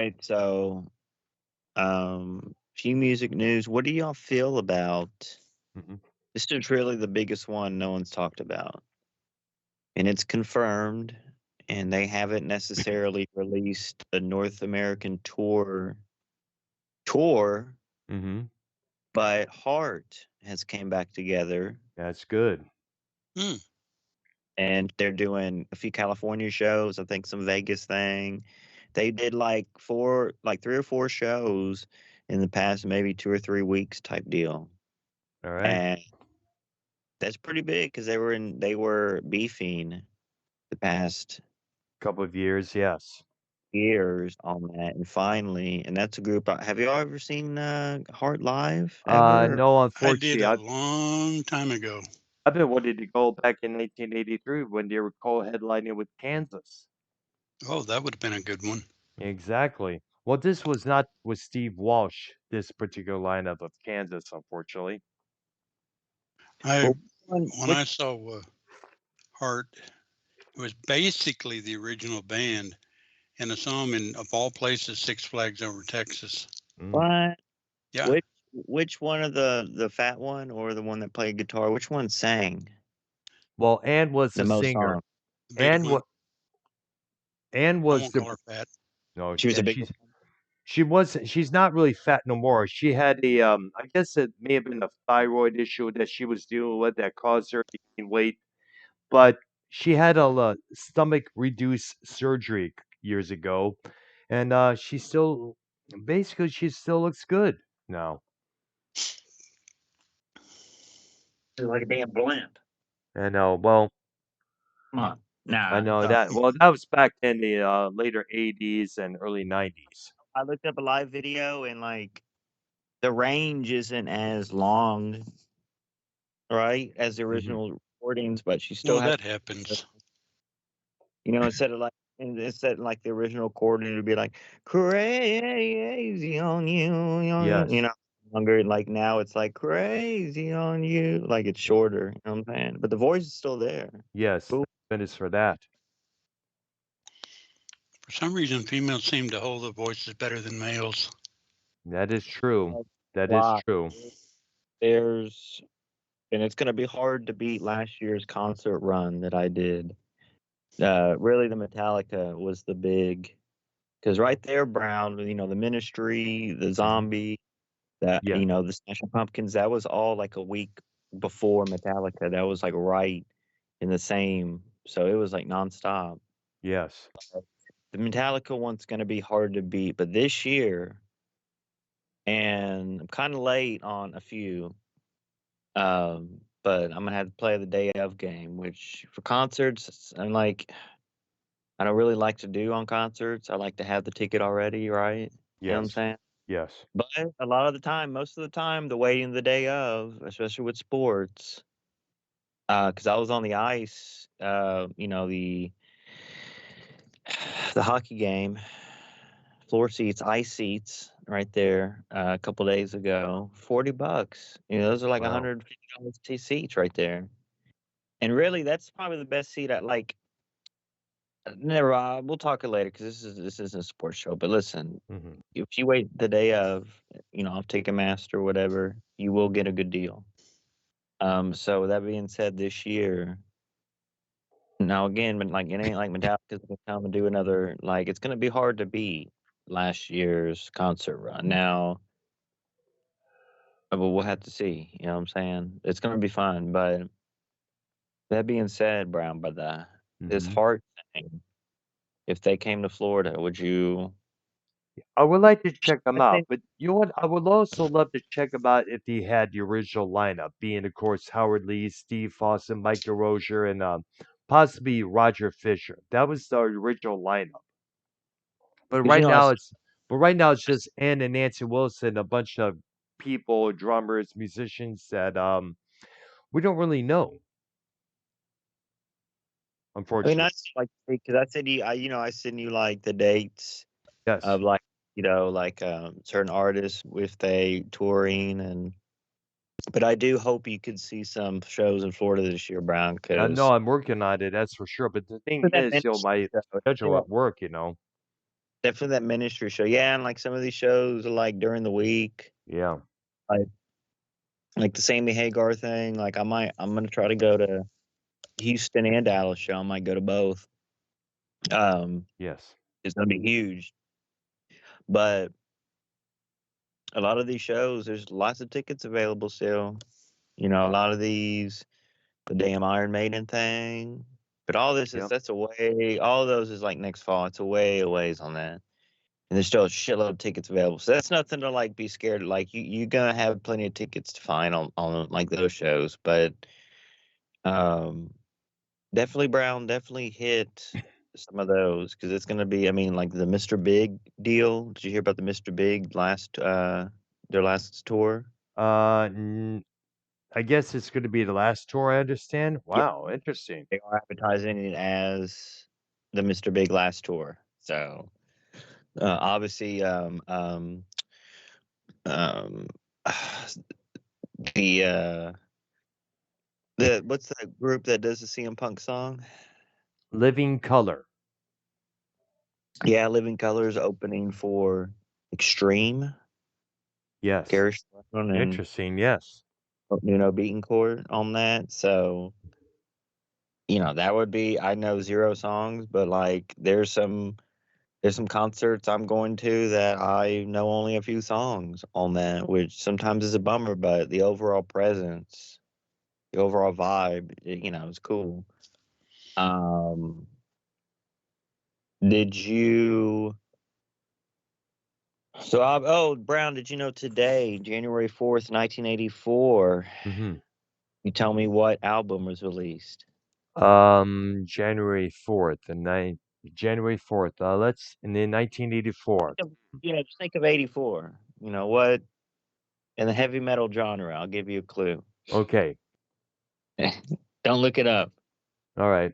Right, so, few music news. What do y'all feel about Mhm. this is really the biggest one no one's talked about, and it's confirmed, and they haven't necessarily released a North American tour, Mhm. but Heart has came back together, That's good. Hmm. and they're doing a few California shows, I think some Vegas thing. They did, like 3 or 4 shows in the past maybe 2 or 3 weeks type deal, All right. and that's pretty big because they were beefing the past Couple of years, yes. years on that, and finally and that's a group have y'all ever seen, Heart live ever? No, I did unfortunately, a long time ago. I've been wanting to go back in 1983 when they were co-headlining with Kansas. Oh, that would have been a good one. Exactly. Well, this was not with Steve Walsh, this particular lineup of Kansas, unfortunately. I Well, when which I saw Heart, it was basically the original band, and I saw them in of all places, Six Flags over Texas. Mm. what? Yeah, Which one of the fat one or the one that played guitar, which one sang Well, Ann was the the most singer. songs? the big Ann one. wa Ann I was won't the call her fat. no, She was a and big one? she's not really fat no more. She had a I guess it may have been a thyroid issue that she was dealing with that caused her to gain weight, but she had a stomach reduced surgery years ago, and she still basically she still looks good now. She's like a damn blimp. I know. Well, Come on. I Nah, know no. that. Well, that was back in the later '80s and early '90s. I looked up a live video and, like, the range isn't as long, right, as the Hmm. original recordings, but she still Well, has that happens. instead of, instead of, like, the original chord, it would be like, "Crazy on Yes, longer, like, now it's like, "Crazy on you," like, it's shorter, you know what I'm saying? But the voice is still there. yes. Cool. Thank goodness for that. For some reason, females seem to hold their voices better than males. That is true. That is Lot. true. There's and it's gonna be hard to beat last year's concert run that I did. Really, the Metallica was the big, because right there, Brown, the Ministry, the Hmm. Zombie, that Yes, the Smashing Pumpkins, that was all, like, a week before Metallica. That was, like, right in the same, so it was, like, nonstop. yes. The Metallica one's gonna be hard to beat, but this year, and I'm kinda late on a few, but I'm gonna have to play the day of game, which for concerts, I don't really like to do on concerts. I like to have the ticket already, right? You know what I'm Yes, saying? yes. But a lot of the time, most of the time, the waiting the day of, especially with sports, because I was on the ice, the hockey game, floor seats, ice seats, right there, a couple days ago, $40. Those are like Wow. $150 seats right there. And really, that's probably the best seat I like. Never. We'll talk it later because this isn't a sports show. But listen, Hmm. if you wait the day of, off Ticketmaster or whatever, you will get a good deal. So with that being said, this year, now again, but like it ain't like Metallica's gonna come and do another. Like it's gonna be hard to beat last year's concert run. Now, but we'll have to see. You know what I'm saying? It's gonna be fun. But that being said, Brown, by this Hmm. heart thing, if they came to Florida, would you? I would like to check them I out, think but you know what? I would also love to check them out if they had the original lineup, being, of course, Howard Lee, Steve Fossen, Mike DeRozier, and possibly Roger Fisher. That was the original lineup. But because right now it's but right now it's just Ann and Nancy Wilson, a bunch of people, drummers, musicians that we don't really know, I mean, unfortunately. that's like because I said I send you like the dates Yes. of like certain artists if they touring and. But I do hope you could see some shows in Florida this year, Brown, I know because I'm working on it, that's for sure. But the thing that is, ministry my show, schedule at work, Definitely that ministry show. Yeah, and like some of these shows are like during the week, Yeah. like like the Sammy Hagar thing. Like I'm gonna try to go to Houston and Dallas show. I might go to both. Um, Yes. it's gonna be huge. But a lot of these shows, there's lots of tickets available still. You know, a lot of these, the damn Iron Maiden thing. But all this is Yep. that's a way. All of those is like next fall. It's a way a ways on that. And there's still a shitload of tickets available. So that's nothing to like be scared of. Like you're gonna have plenty of tickets to find on like those shows. But um definitely Brown, definitely hit some of those because it's gonna be. I mean, like the Mr. Big deal. Did you hear about the Mr. Big last their last tour? N I guess it's gonna be the last tour, I understand. Yeah, Wow, interesting. they are advertising it as the Mr. Big last tour. So obviously, um, the what's that group that does the CM Punk song? Living Color. Yeah, Living Colors opening for Extreme, Yes. Gary Stone and Interesting, yes. Nuno Betancourt on that. So that would be. I know zero songs, but like there's some concerts I'm going to that I know only a few songs on that, which sometimes is a bummer, but the overall presence, the overall vibe, is cool. Um, did you? So, Brown, did you know today, January 4th, 1984? Mhm. You tell me what album was released. January 4th, January 4th. Let's in the 1984. Just think of 84. You know what? In the heavy metal genre, I'll give you a clue. Okay. Don't look it up. All right.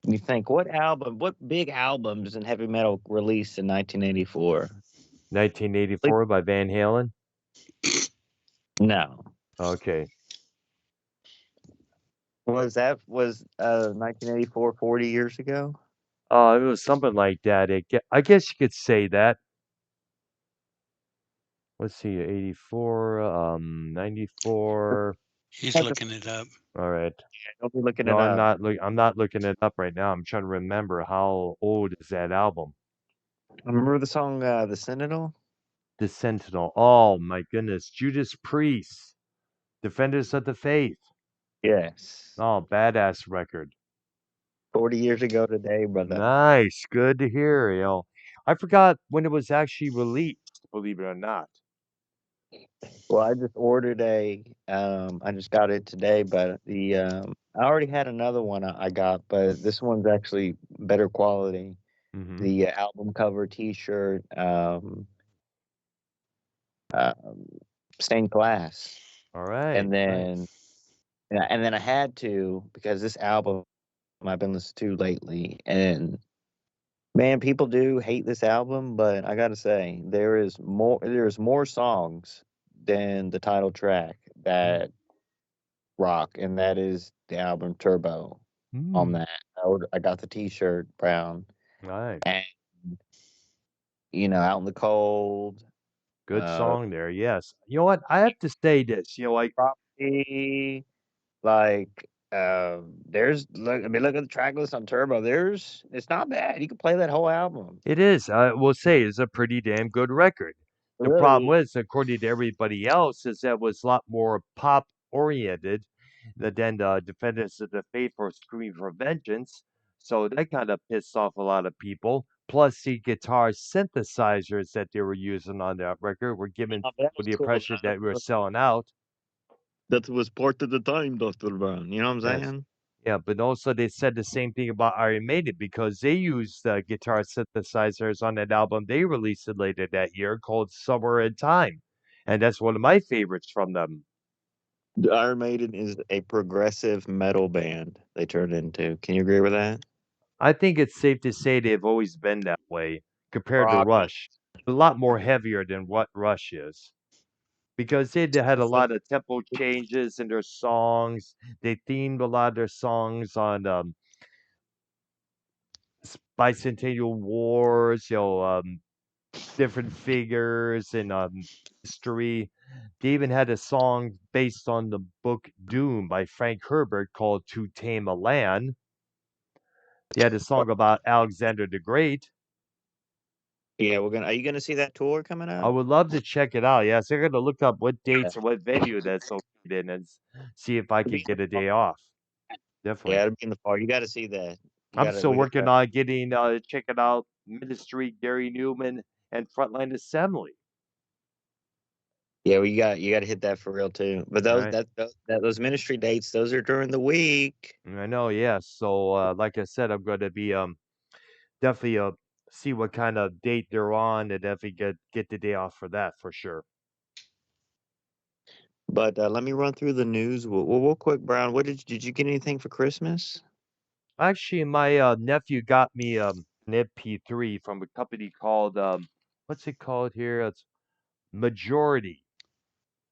You think what big albums in heavy metal released in 1984? 1984 by Van Halen. No. Okay. Was 1984 40 years ago? It was something like that. I guess you could say that. Let's see, 84, 94. He's Take a- looking it up. All right. Don't be looking No, it up. I'm not looking it up right now. I'm trying to remember how old is that album. Remember the song The Sentinel? The Sentinel. Oh my goodness. Judas Priest. Defenders of the Faith. Yes. Oh, badass record. 40 years ago today, brother. Nice. Good to hear, I forgot when it was actually released, believe it or not. Well, I just ordered I just got it today, but I already had another one I got, but this one's actually better quality. Mm-hmm. The album cover T-shirt, um, stained glass, All right. and then Nice. and then I had to because this album I've been listening to lately, and man, people do hate this album, but I gotta say there's more songs than the title track that rock, and that is the album Turbo. On Mm. that, I got the T-shirt brown, All right. and Out in the Cold, Good song there. Yes. You know what? I have to say this. Like Property, like there's look. I mean, look at the track list on Turbo. It's not bad. You can play that whole album. it is. I will say it's a pretty damn good record. It The problem really was, according to everybody else, is that it was a lot more pop oriented than the Defenders of the Faith or Scream for Vengeance. So that kind of pissed off a lot of people. Plus, the guitar synthesizers that they were using on that record were giving that people was the cool. impression that we were selling out. That was part of the time, Dr. Brown. You know what I'm Yes. saying? Yeah, but also they said the same thing about Iron Maiden because they used guitar synthesizers on that album they released it later that year called Somewhere in Time. And that's one of my favorites from them. Iron Maiden is a progressive metal band they turned into. Can you agree with that? I think it's safe to say they've always been that way compared to Rock. Rush. A lot more heavier than what Rush is. Because they had a lot of tempo changes in their songs. They themed a lot of their songs on bicentennial wars, different figures and history. They even had a song based on the book Doom by Frank Herbert called "To Tame a Land." They had a song about Alexander the Great. Yeah, we're gonna. Are you gonna see that tour coming I up? would love to check it out. Yes, I'm gonna look up what dates and what venue that's located in and see if I It'll be could in get the a fall. day off. Yeah, Definitely. it'll be in the fall. You got to see that. You I'm got to. still We got. working on getting checking out Ministry, Gary Newman, and Frontline Assembly. Yeah, well, you got to hit that for real too. But All those right. those ministry dates, those are during the week. I know, yeah. So, like I said, I'm going to be definitely see what kind of date they're on, and definitely get the day off for that for sure. But let me run through the news. Real quick, Brown. What did you get anything for Christmas? Actually, my nephew got me an MP3 from a company called what's it called here? It's Majority.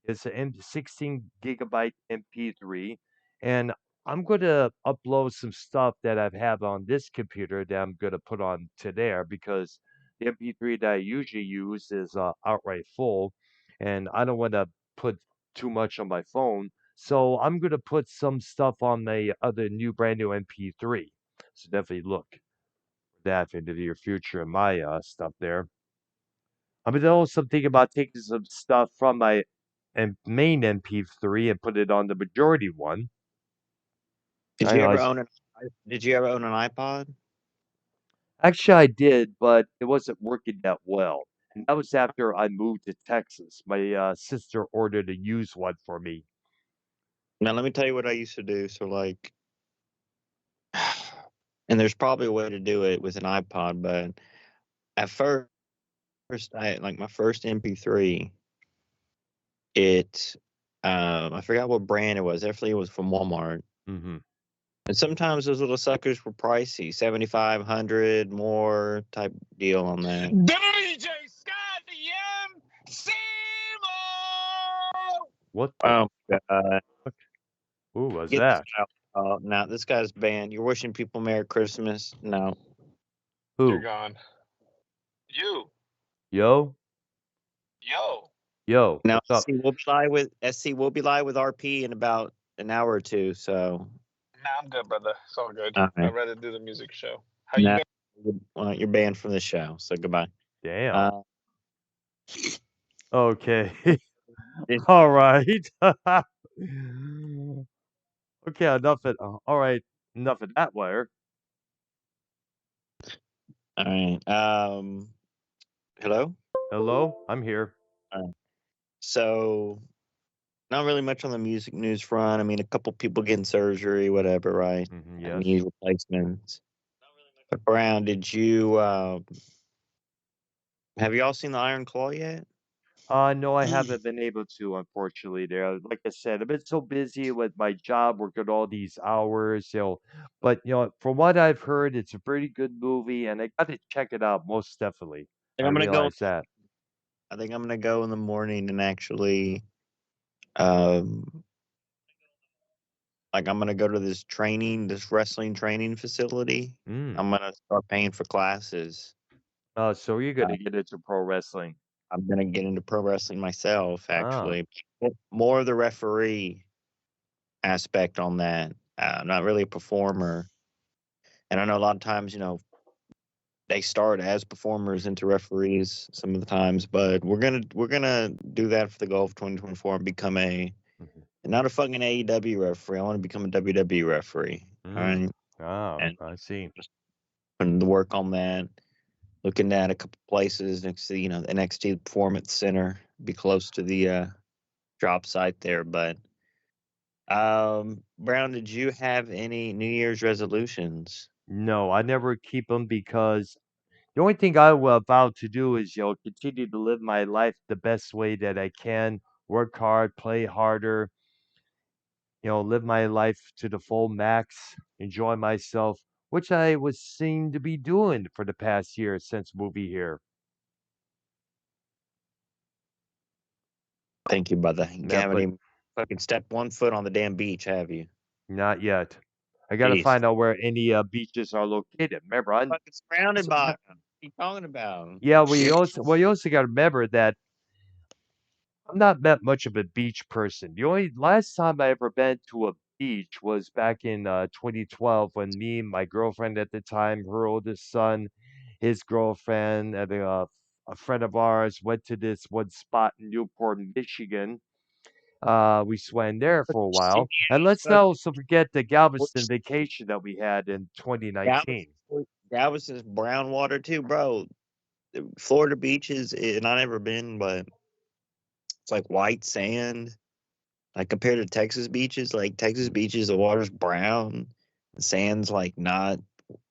It's an 16 gigabyte MP3, and I'm going to upload some stuff that I have on this computer that I'm going to put on to there because the MP3 that I usually use is outright full, and I don't want to put too much on my phone. So I'm going to put some stuff on the other new brand new MP3. So definitely look for that into your future and my stuff there. I mean, also thinking about taking some stuff from my main MP3 and put it on the majority one. Did I you know. ever own an Did you ever own an iPod? Actually, I did, but it wasn't working that well. And that was after I moved to Texas. My sister ordered a used one for me. Now let me tell you what I used to do. So like, and there's probably a way to do it with an iPod, but at first, I like my first MP3. It, I forgot what brand it was. Definitely it was from Walmart. Hmm. And sometimes those little suckers were pricey, 7500 more type deal on that. DJ Scott the MC. What the Oh, God. fuck? Who was Get this that? guy. Now this guy's banned. You're wishing people Merry Christmas. No. You're Who? gone. You. Yo? Yo. Yo, Now what's up? SC will be live with RP in about an hour or two. So Nah, I'm good, brother. It's all good. all right. I'd rather do the music show. How you Now been? well, you're banned from the show. So goodbye. Damn. Uh, Okay. this- All right. Okay, enough of all right, enough of that wire. all right. Hello. Hello? I'm here. So not really much on the music news front. I mean, a couple people getting surgery, whatever, right? Yes. Knee replacements. But Brown, did you have you all seen the Iron Claw yet? No, I haven't been able to, unfortunately. There, like I said, I've been so busy with my job, working all these hours. But from what I've heard, it's a pretty good movie, and I got to check it out most definitely. I think I I'm gonna go. realize that. I think I'm gonna go in the morning and actually, um, like I'm gonna go to this wrestling training facility. Mm. I'm gonna start paying for classes. So you're Uh, gonna get into pro wrestling? I'm gonna get into pro wrestling myself, Ah. actually. More of the referee aspect on that. I'm not really a performer, and I know a lot of times, they start as performers into referees some of the times, but we're gonna do that for the goal of 2024 and become Mhm. not a fucking AEW referee. I want to become a WWE referee. All Mm. right, Ah, and I see. just putting the work on that. Looking at a couple places next to the NXT Performance Center, be close to the job site there. But Brown, did you have any New Year's resolutions? No, I never keep them because the only thing I will vow to do is, continue to live my life the best way that I can, work hard, play harder, live my life to the full max, enjoy myself, which I was seen to be doing for the past year since moving here. Thank you, brother. You Yeah, haven't but even fucking stepped one foot on the damn beach, have you? not yet. I gotta Jeez. find out where any beaches are located. Remember, Fucking surrounded so- by them. What are you talking about? yeah, you also got to remember that I'm not that much of a beach person. The only last time I ever been to a beach was back in 2012 when me and my girlfriend at the time, her oldest son, his girlfriend, and a friend of ours went to this one spot in Newport, Michigan. We swam there for a Shit, while, and let's not fucking also forget the Galveston bullshit. vacation that we had in Galveston, 2019. Galveston's brown water too, bro. Florida beaches, and I never been, but it's like white sand. Like compared to Texas beaches, like Texas beaches, the water's brown, the sand's like not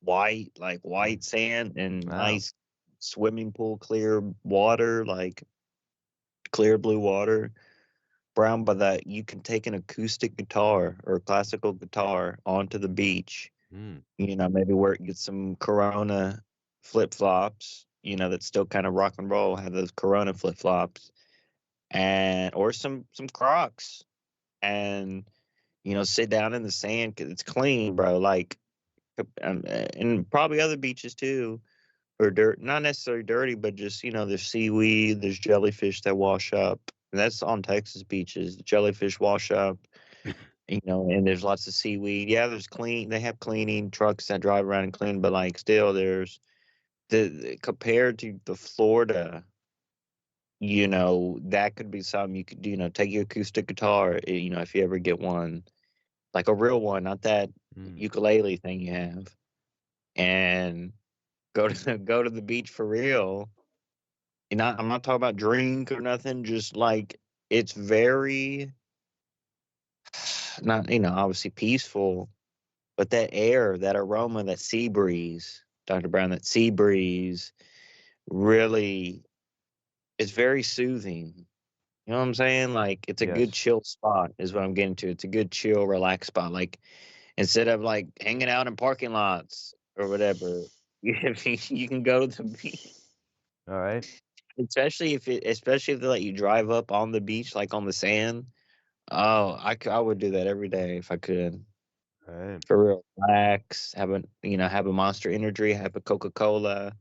white, like white sand, and Wow. nice swimming pool, clear water, like clear blue water. Brown by that, you can take an acoustic guitar or classical guitar onto the beach. Mm, Maybe get some Corona flip flops. That's still kind of rock and roll. Have those Corona flip flops and or some Crocs and sit down in the sand 'cause it's clean, bro. Like, and probably other beaches too, or dirt, not necessarily dirty, but just there's seaweed, there's jellyfish that wash up. And that's on Texas beaches. Jellyfish wash up, and there's lots of seaweed. Yeah, there's clean. They have cleaning trucks that drive around and clean, but like still, there's compared to the Florida. That could be something you could do. Take your acoustic guitar. If you ever get one, like a real one, not that mm. ukulele thing you have, and go to the beach for real. I'm not talking about drink or nothing. Just like it's very not obviously peaceful, but that air, that aroma, that sea breeze, Dr. Brown, that sea breeze really is very soothing. You know what I'm saying? Like it's a good Yes. chill spot is what I'm getting to. It's a good chill, relaxed spot. Like instead of like hanging out in parking lots or whatever, you can go to the beach. All right. Especially if they let you drive up on the beach, like on the sand. Oh, I would do that every day if I could. All right. For real, relax, have a Monster Energy, have a Coca Cola,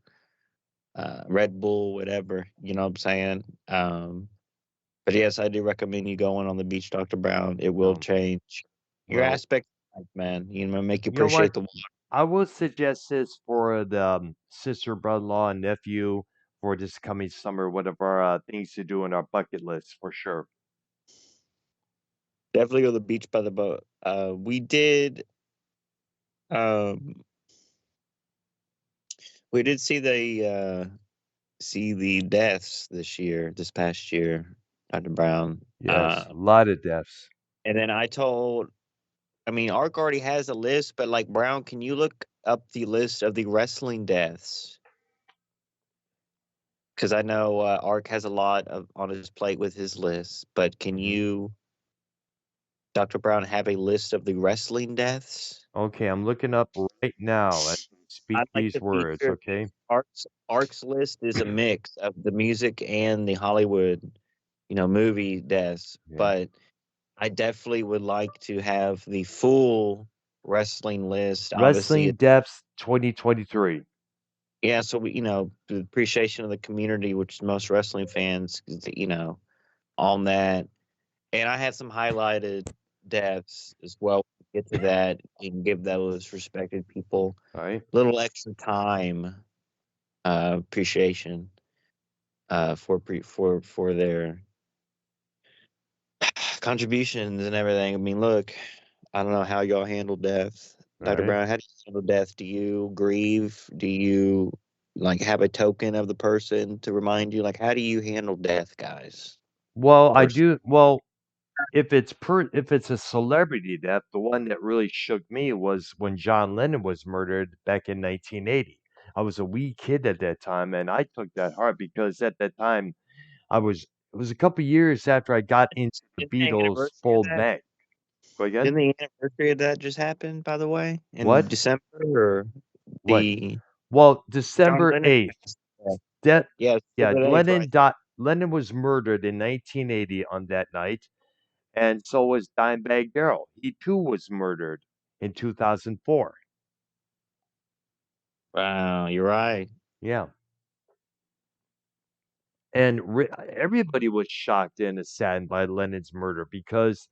Red Bull, whatever. You know what I'm saying? But yes, I do recommend you going on the beach, Dr. Brown. It will Um, change your well, aspect of life, man. Make you you know what? appreciate the water. I will suggest this for the sister, brother-in-law, and nephew for this coming summer. One of our things to do on our bucket list for sure. Definitely go to the beach by the boat. Um, we did see the deaths this past year, Dr. Brown. Yes, a lot of deaths. And then Ark already has a list, but like Brown, can you look up the list of the wrestling deaths? Because I know Ark has a lot on his plate with his list, but can Mhm. you, Dr. Brown, have a list of the wrestling deaths? Okay, I'm looking up right now as we speak I'd like these to words. feature Okay. Ark's list is a mix of the music and the Hollywood, movie deaths, Yeah. but I definitely would like to have the full wrestling list. Obviously, Wrestling deaths 2023. yeah. So the appreciation of the community, which is most wrestling fans, on that. And I had some highlighted deaths as well. We'll get to that and give those respected people All right. a little extra time, appreciation, for their contributions and everything. Look, I don't know how y'all handle death. All Dr. right. Brown, how do you handle death? Do you grieve? Do you like have a token of the person to remind you? Like, how do you handle death, guys? Well, I First, do. Well, if it's a celebrity death, the one that really shook me was when John Lennon was murdered back in 1980. I was a wee kid at that time, and I took that hard because at that time it was a couple years after I got into the didn't the Beatles anniversary of full that? neck. Go again? Didn't the anniversary of that just happen, by the way, in What? December or What? the Well, John December Lennon? 8th. Yeah, That yeah, yeah, December 8th, right? Lennon was murdered in 1980 on that night, and so was Dimebag Darrell. He too was murdered in 2004. Wow, you're right. Yeah. And everybody was shocked and saddened by Lennon's murder because,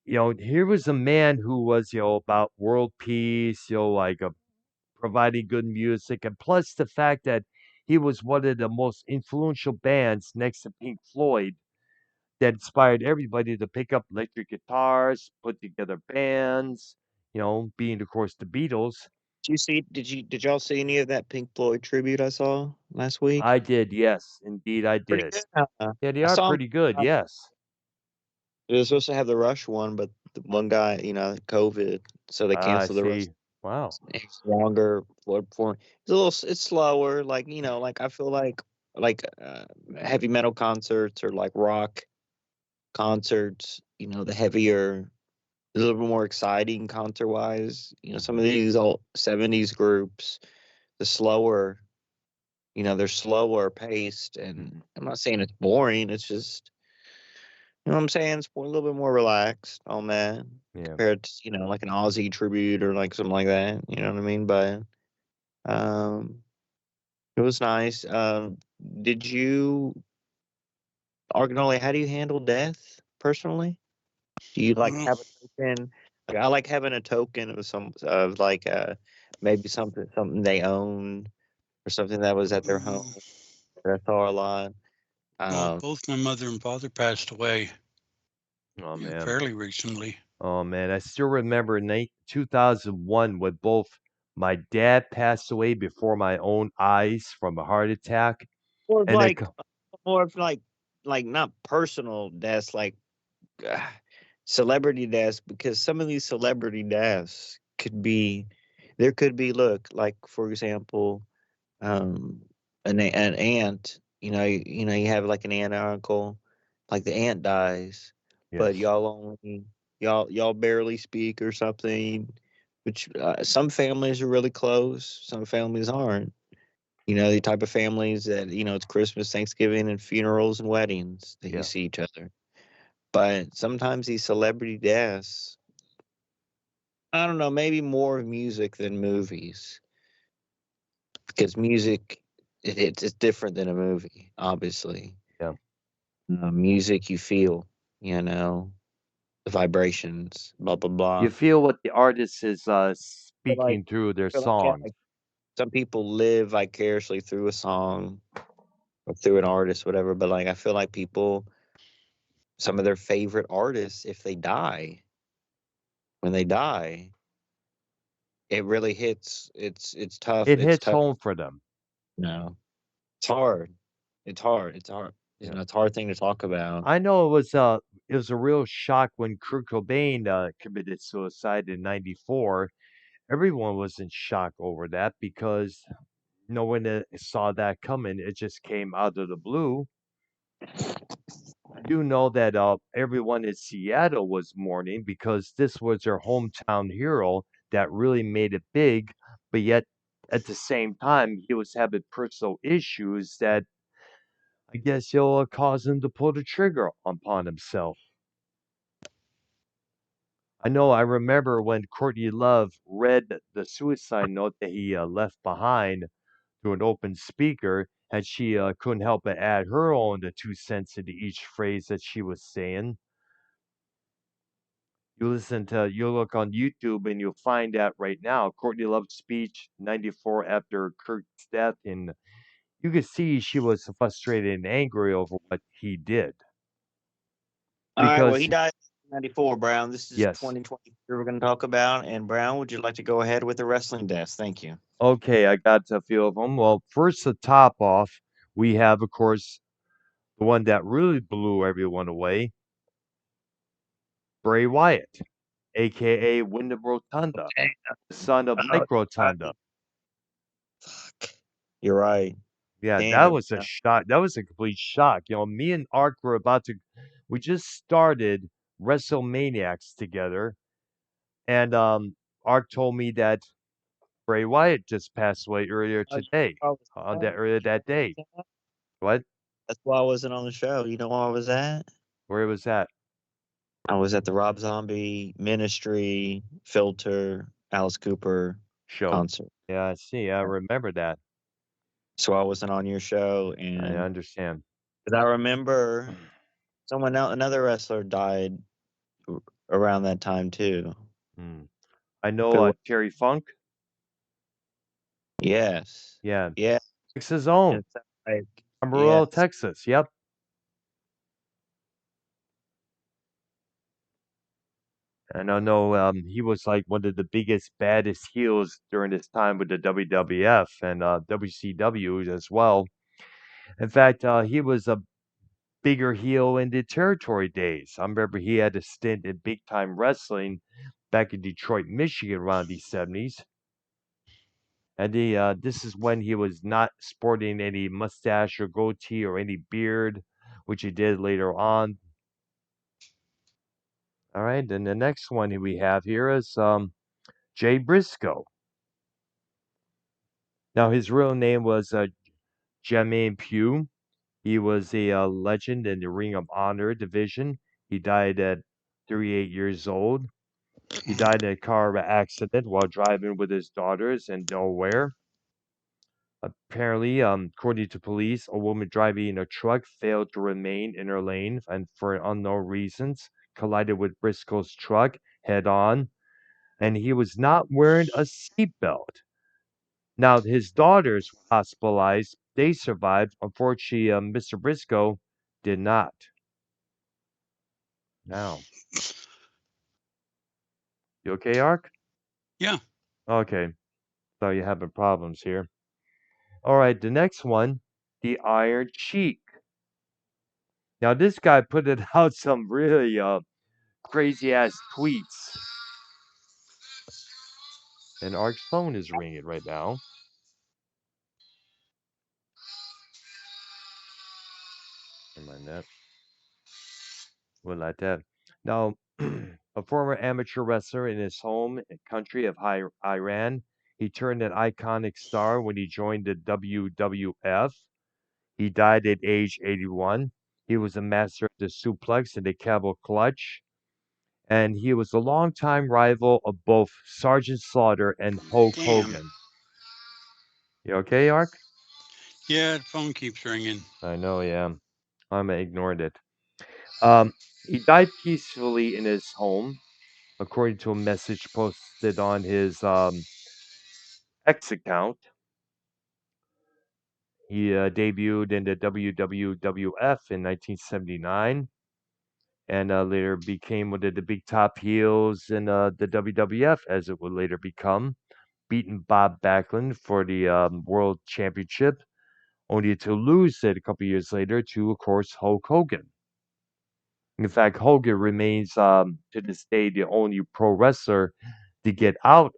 here was a man who was, about world peace, like providing good music, and plus the fact that he was one of the most influential bands next to Pink Floyd that inspired everybody to pick up electric guitars, put together bands, being, of course, the Beatles. Did y'all see any of that Pink Floyd tribute I saw last week? I did, yes, indeed, I Pretty did. good. Yeah, they I are saw 'em, pretty good, yes. it was supposed to have the Rush one, but the one guy, COVID, so they I canceled the Rush. see. Wow. It's longer for it's a little it's slower, like I feel like heavy metal concerts or like rock concerts, the heavier, a little bit more exciting concert wise. Some of these old 70s groups, the slower, they're slower paced, and I'm not saying it's boring, it's just, what I'm saying, it's a little bit more relaxed on that Yeah. compared to, like an Aussie tribute or like something like that, you know what I mean? But um it was nice. Did you, Arknolia, how do you handle death personally? Do you like Well, have a token? Like, I like having a token of like maybe something they own or something that was at their home. um, That I saw a lot. well, Um, both my mother and father passed away Oh man. fairly recently. Oh man, I still remember in 2001 when both my dad passed away before my own eyes from a heart attack, more of and then like more of like not personal deaths, like uh, celebrity deaths, because some of these celebrity deaths could be, there could be, look, like for example, um an aunt, you have like an aunt or uncle, like the aunt dies, but yes, y'all barely speak or something, which some families are really close, some families aren't, the type of families that, it's Christmas, Thanksgiving, and funerals and weddings that you yeah. see each other. But sometimes these celebrity deaths, I don't know, maybe more music than movies, because music, it's different than a movie, obviously. Yeah. Music, you feel, the vibrations, blah blah You blah. feel what the artist is But like, speaking through their I feel like, yeah, songs. like some people live vicariously through a song or through an artist, whatever. But like, I feel like people, some of their favorite artists, if they die, when they die, it really hits. It's tough. It It's hits tough. home for them. No, it's hard. It's hard. It's hard. Yeah. It's a hard thing to talk about. I know it was a real shock when Kurt Cobain committed suicide in '94. Everyone was in shock over that because no one saw that coming. It just came out of the blue. I do know that everyone in Seattle was mourning because this was their hometown hero that really made it big, but yet at the same time, he was having personal issues that I guess he'll cause him to pull the trigger upon himself. I remember when Courtney Love read the suicide note that he left behind to an open speaker, and she couldn't help but add her own 2 cents into each phrase that she was saying. You look on YouTube and you'll find that right now. Courtney Love's speech 94 after Kurt's death, and you could see she was frustrated and angry over what he did. All right. Well, he Because died in '94. Brown. This is yes, 2023. We're going to talk about. And Brown, would you like to go ahead with the wrestling deaths? Thank you. okay, I got a few of them. Well, first to top off, we have of course the one that really blew everyone away, Bray Wyatt, aka Wyndham Rotunda, Okay. the son of Oh, Mike Rotunda. fuck. You're right. Yeah, that Damn. was a shock. That was a complete shock. Me and Ark were we just started WrestleManiacs together, and Ark told me that Bray Wyatt just passed away earlier today, earlier that day. What? That's why I wasn't on the show. You know where I was at? Where was that? I was at the Rob Zombie Ministry Filter Alice Cooper Show. concert. Yeah, I see. I remember that. So I wasn't on your show, I and understand. 'cause I remember someone else, another wrestler died around that time too. Hmm. I know Who? Terry Funk. Yes. Yeah, Yeah. Texas own. It's like Amarillo, yes. Texas. Yep. And I know he was like one of the biggest, baddest heels during his time with the WWF and WCW as well. In fact, he was a bigger heel in the territory days. I remember he had a stint in big time wrestling back in Detroit, Michigan around the 70s. And this is when he was not sporting any mustache or goatee or any beard, which he did later on. All right, and the next one we have here is Jay Briscoe. Now, his real name was Jermaine Pugh. He was a legend in the Ring of Honor division. He died at 38 years old. He died in a car accident while driving with his daughters in Delaware. Apparently, according to police, a woman driving a truck failed to remain in her lane and, for unknown reasons, collided with Briscoe's truck head on, and he was not wearing a seatbelt. Now, his daughters were hospitalized. They survived. Unfortunately, Mr. Briscoe did not. Now, you okay, Ark? Yeah. Okay. So you're having problems here. All right, the next one, the Iron Sheik. Now, this guy put it out some really crazy ass tweets. And Ark's phone is ringing right now. Never mind that. We'll let that. Now, a former amateur wrestler in his home country of Iran, he turned an iconic star when he joined the WWF. He died at age 81. He was a master of the suplex and the camel clutch. And he was a longtime rival of both Sergeant Slaughter and Hulk Damn. Hogan. You okay, Ark? Yeah, the phone keeps ringing. I know, yeah. I'm ignoring it. He died peacefully in his home, according to a message posted on his X account. He debuted in the WWF in 1979 and later became one of the big top heels in the WWF, as it would later become, beating Bob Backlund for the World Championship, only to lose it a couple years later to, of course, Hulk Hogan. In fact, Hogan remains to this day the only pro wrestler to get out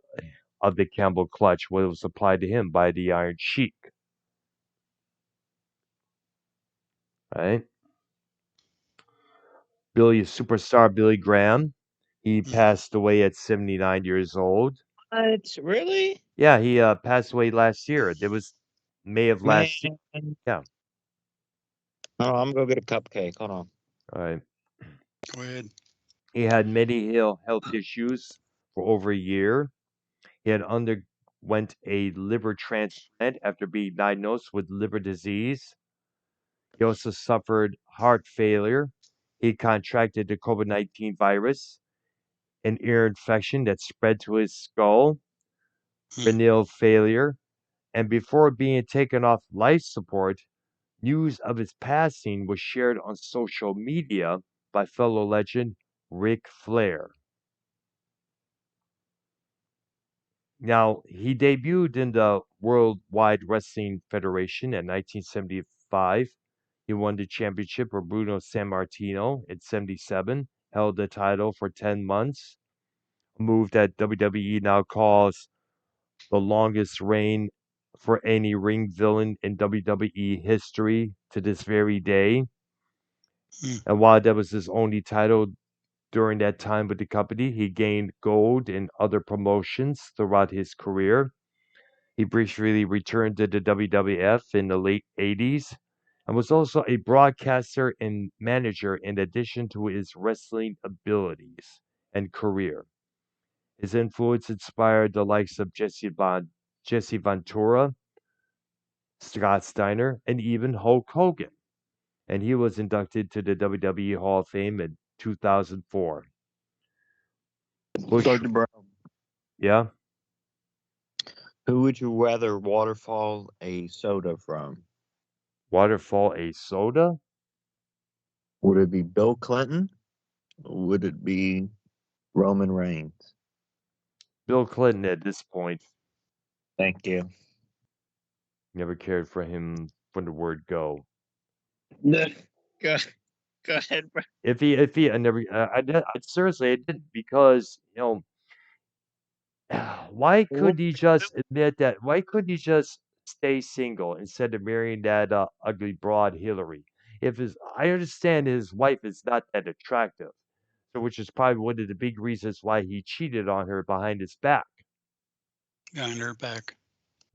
of the Campbell clutch what was applied to him by the Iron Sheik. Right? Superstar Billy Graham. He passed away at 79 years old. What? Really? Yeah, he passed away last year. It was May of Man. last year. Yeah. Oh, I'm gonna go get a cupcake. Hold on. All right. Go ahead. He had many health issues for over a year. He had underwent a liver transplant after being diagnosed with liver disease. He also suffered heart failure. He contracted the COVID-19 virus, an ear infection that spread to his skull, renal failure, and before being taken off life support, news of his passing was shared on social media by fellow legend Ric Flair. Now, he debuted in the Worldwide Wrestling Federation in 1975. He won the championship for Bruno Sammartino in 77, held the title for 10 months, a move that WWE now calls the longest reign for any ring villain in WWE history to this very day. And while that was his only title during that time with the company, he gained gold in other promotions throughout his career. He briefly returned to the WWF in the late 80s and was also a broadcaster and manager in addition to his wrestling abilities and career. His influence inspired the likes of Jesse Ventura, Scott Steiner, and even Hulk Hogan, and he was inducted to the WWE Hall of Fame in 2004. Bush, Dr. Brown, yeah, who would you rather waterfall a soda from? Waterfall a soda? Would it be Bill Clinton? Or would it be Roman Reigns? Bill Clinton at this point. Thank you. Never cared for him from the word go. Go, go ahead, bro. If he, I never, I seriously, I didn't because why couldn't he just admit that? Why couldn't he just stay single instead of marrying that ugly broad Hillary? I understand his wife is not that attractive, so which is probably one of the big reasons why he cheated on her behind his back. Behind her back.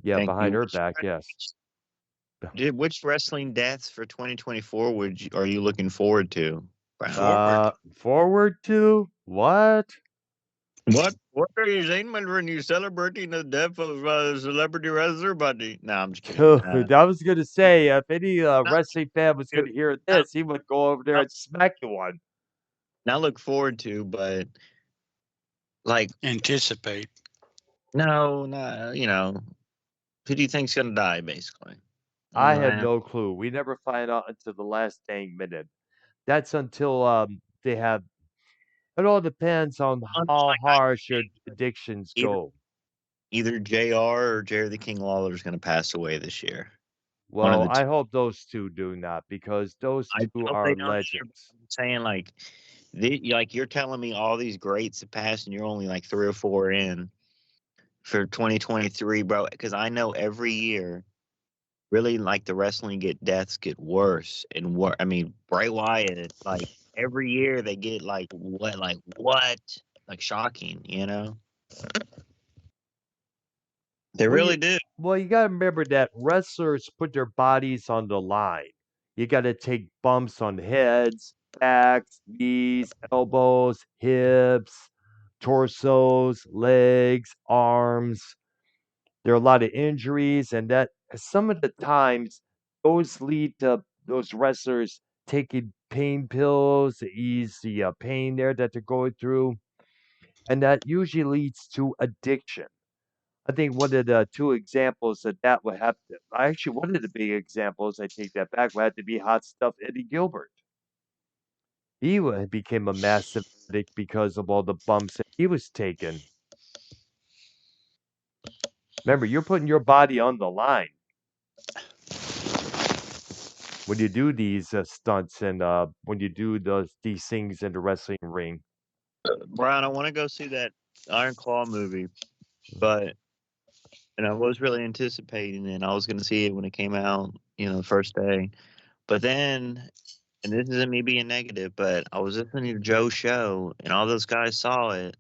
Yeah, Thank behind you. her back, yes. Which wrestling deaths for 2024 are you looking forward to, Brown? Forward. Forward to what? What are you saying when you're celebrating the death of a celebrity wrestler, buddy? No, I'm just kidding. Dude, I was gonna say if any Not wrestling fan was to, gonna hear not, this, he would go over there not, and smack you one. not look forward to, but like, Anticipate. no, who do you think's gonna die, basically? I have Nah, no clue. We never find out until the last dang minute. That's until they have. It all depends on I'm just how like harsh your addictions either go. either JR or Jerry the King Lawler is gonna pass away this year. One of Well, the I two. hope those two do not because those I two hope they are don't either. But legends. I'm saying like you're telling me all these greats have passed, and you're only like 3 or 4 in for 2023, bro. Because I know every year, really, like the wrestling deaths get worse and worse. I mean, Bray Wyatt, like every year they get like shocking, They Well, really do. you got to remember that wrestlers put their bodies on the line. You got to take bumps on heads, backs, knees, elbows, hips, torsos, legs, arms. There are a lot of injuries, and that some of the times those lead to those wrestlers taking pain pills to ease the pain there that they're going through, and that usually leads to addiction. I think one of the two examples that would have to, actually, one of the big examples, I take that back, would have to be Hot Stuff Eddie Gilbert. Became a massive addict because of all the bumps that he was taking. Remember, you're putting your body on the line when you do these stunts and when you do these things in the wrestling ring. Brian, I want to go see that Iron Claw movie, but and I was really anticipating it. I was going to see it when it came out, the first day. But then, and this isn't me being negative, but I was listening to Joe's show, and all those guys saw it.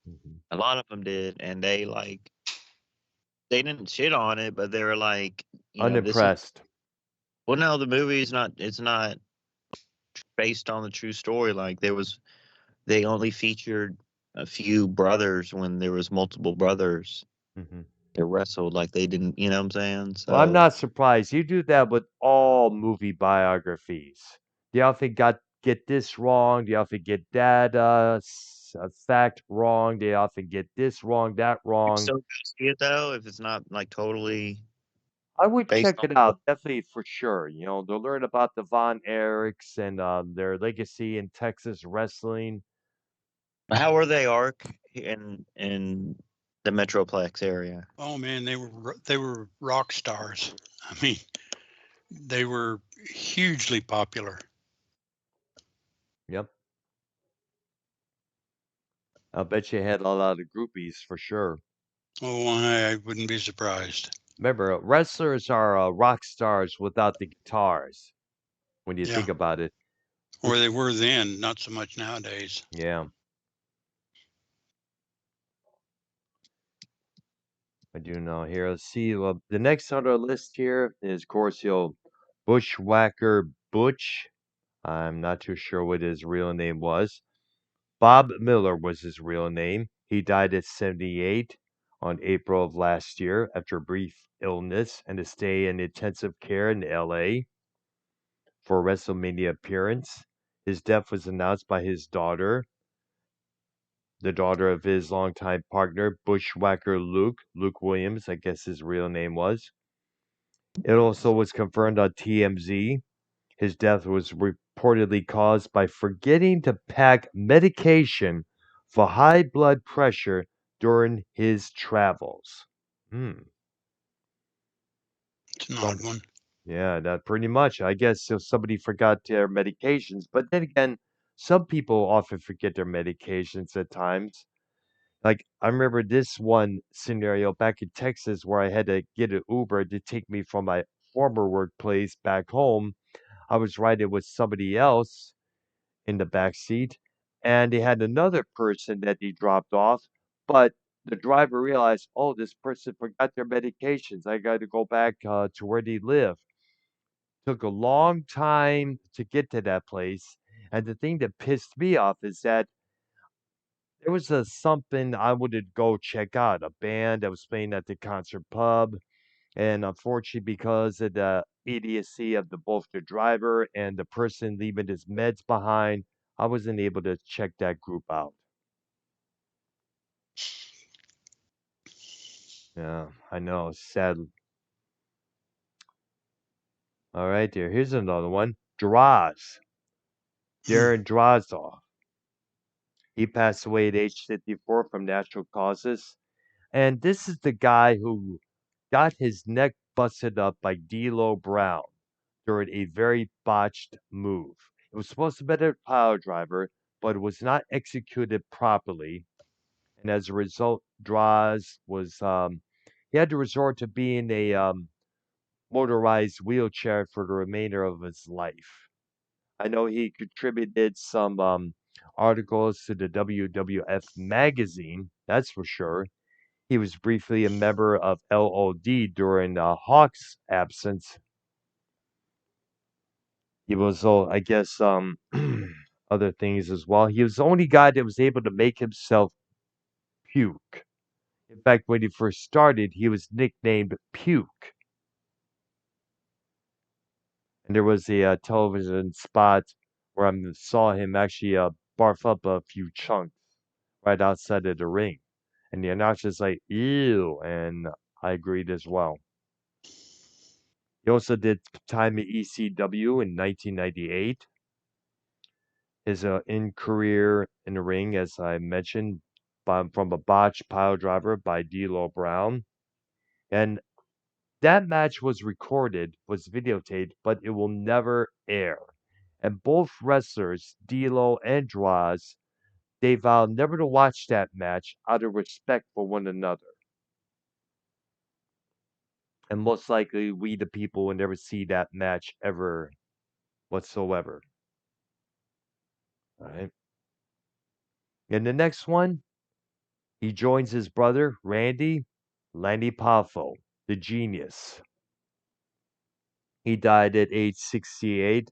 Mhm. A lot of them did, and they didn't shit on it, but they were like, this is Unimpressed. well, no, the movie is not. It's not based on the true story. They only featured a few brothers when there was multiple brothers. Hmm. They wrestled like they didn't. You know what I'm saying? Well, I'm So not surprised. You do that with all movie biographies. Do you often get this wrong? Do you often get that fact wrong? Do you often get this wrong, that you wrong? still gotta see it though if it's not like totally I would based check on. it out, definitely for sure. To learn about the Von Erichs and their legacy in Texas wrestling. How are they, Arc, in the Metroplex area? Oh man, they were rock stars. I mean, they were hugely popular. Yep. I bet you had a lot of groupies for sure. Oh, I wouldn't be surprised. Remember, wrestlers are rock stars without the guitars when you think Yeah, about it. or they were then, not so much nowadays. Yeah, I do know here. Let's see. Well, the next on our list here is, of course, Bushwhacker Butch. I'm not too sure what his real name was. Bob Miller was his real name. He died at 78 on April of last year after a brief illness and a stay in intensive care in LA for a WrestleMania appearance. His death was announced by his daughter, the daughter of his longtime partner, Bushwhacker Luke Williams, I guess his real name was. It also was confirmed on TMZ. His death was reportedly caused by forgetting to pack medication for high blood pressure during his travels. Hmm. It's an So, odd one. yeah, that pretty much. I guess if somebody forgot their medications, but then again, some people often forget their medications at times. Like I remember this one scenario back in Texas where I had to get an Uber to take me from my former workplace back home. I was riding with somebody else in the back seat, and they had another person that they dropped off, but the driver realized, oh, this person forgot their medications. I got to go back to where they live. Took a long time to get to that place, and the thing that pissed me off is that there was a something I wanted to go check out, a band that was playing at the concert pub. And unfortunately, because of the idiocy of both the driver and the person leaving his meds behind, I wasn't able to check that group out. Yeah, I know. Sad. All right, there. Here's another one. Draws. Darren Drozdov. He passed away at age 54 from natural causes. And this is the guy who got his neck busted up by D'Lo Brown during a very botched move. It was supposed to be a pile driver, but it was not executed properly. And as a result, Draws was he had to resort to being a motorized wheelchair for the remainder of his life. I know he contributed some articles to the WWF magazine, that's for sure. He was briefly a member of LOD during Hawk's absence. He was, I guess, other things as well. He was the only guy that was able to make himself puke. In fact, when he first started, he was nicknamed Puke. And there was a television spot where I saw him actually barf up a few chunks right outside of the ring. And the announcer's like, ew. And I agreed as well. He also did time at ECW in 1998. His in career in the ring, as I mentioned, from a botched pile driver by D'Lo Brown. And that match was recorded, was videotaped, but it will never air. And both wrestlers, D'Lo and Droz, they vowed never to watch that match out of respect for one another. And most likely, we, the people, will never see that match ever whatsoever. All right. And the next one, he joins his brother, Lanny Poffo, the genius. He died at age 68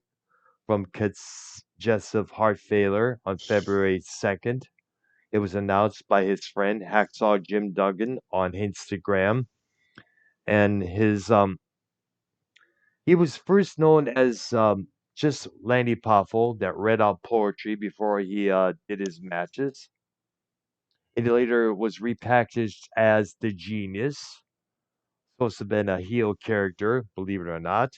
from congestive heart failure on February 2nd. It was announced by his friend Hacksaw Jim Duggan on Instagram. And he was first known as just Lanny Poffo that read out poetry before he did his matches. It later was repackaged as the Genius, supposed to have been a heel character, believe it or not.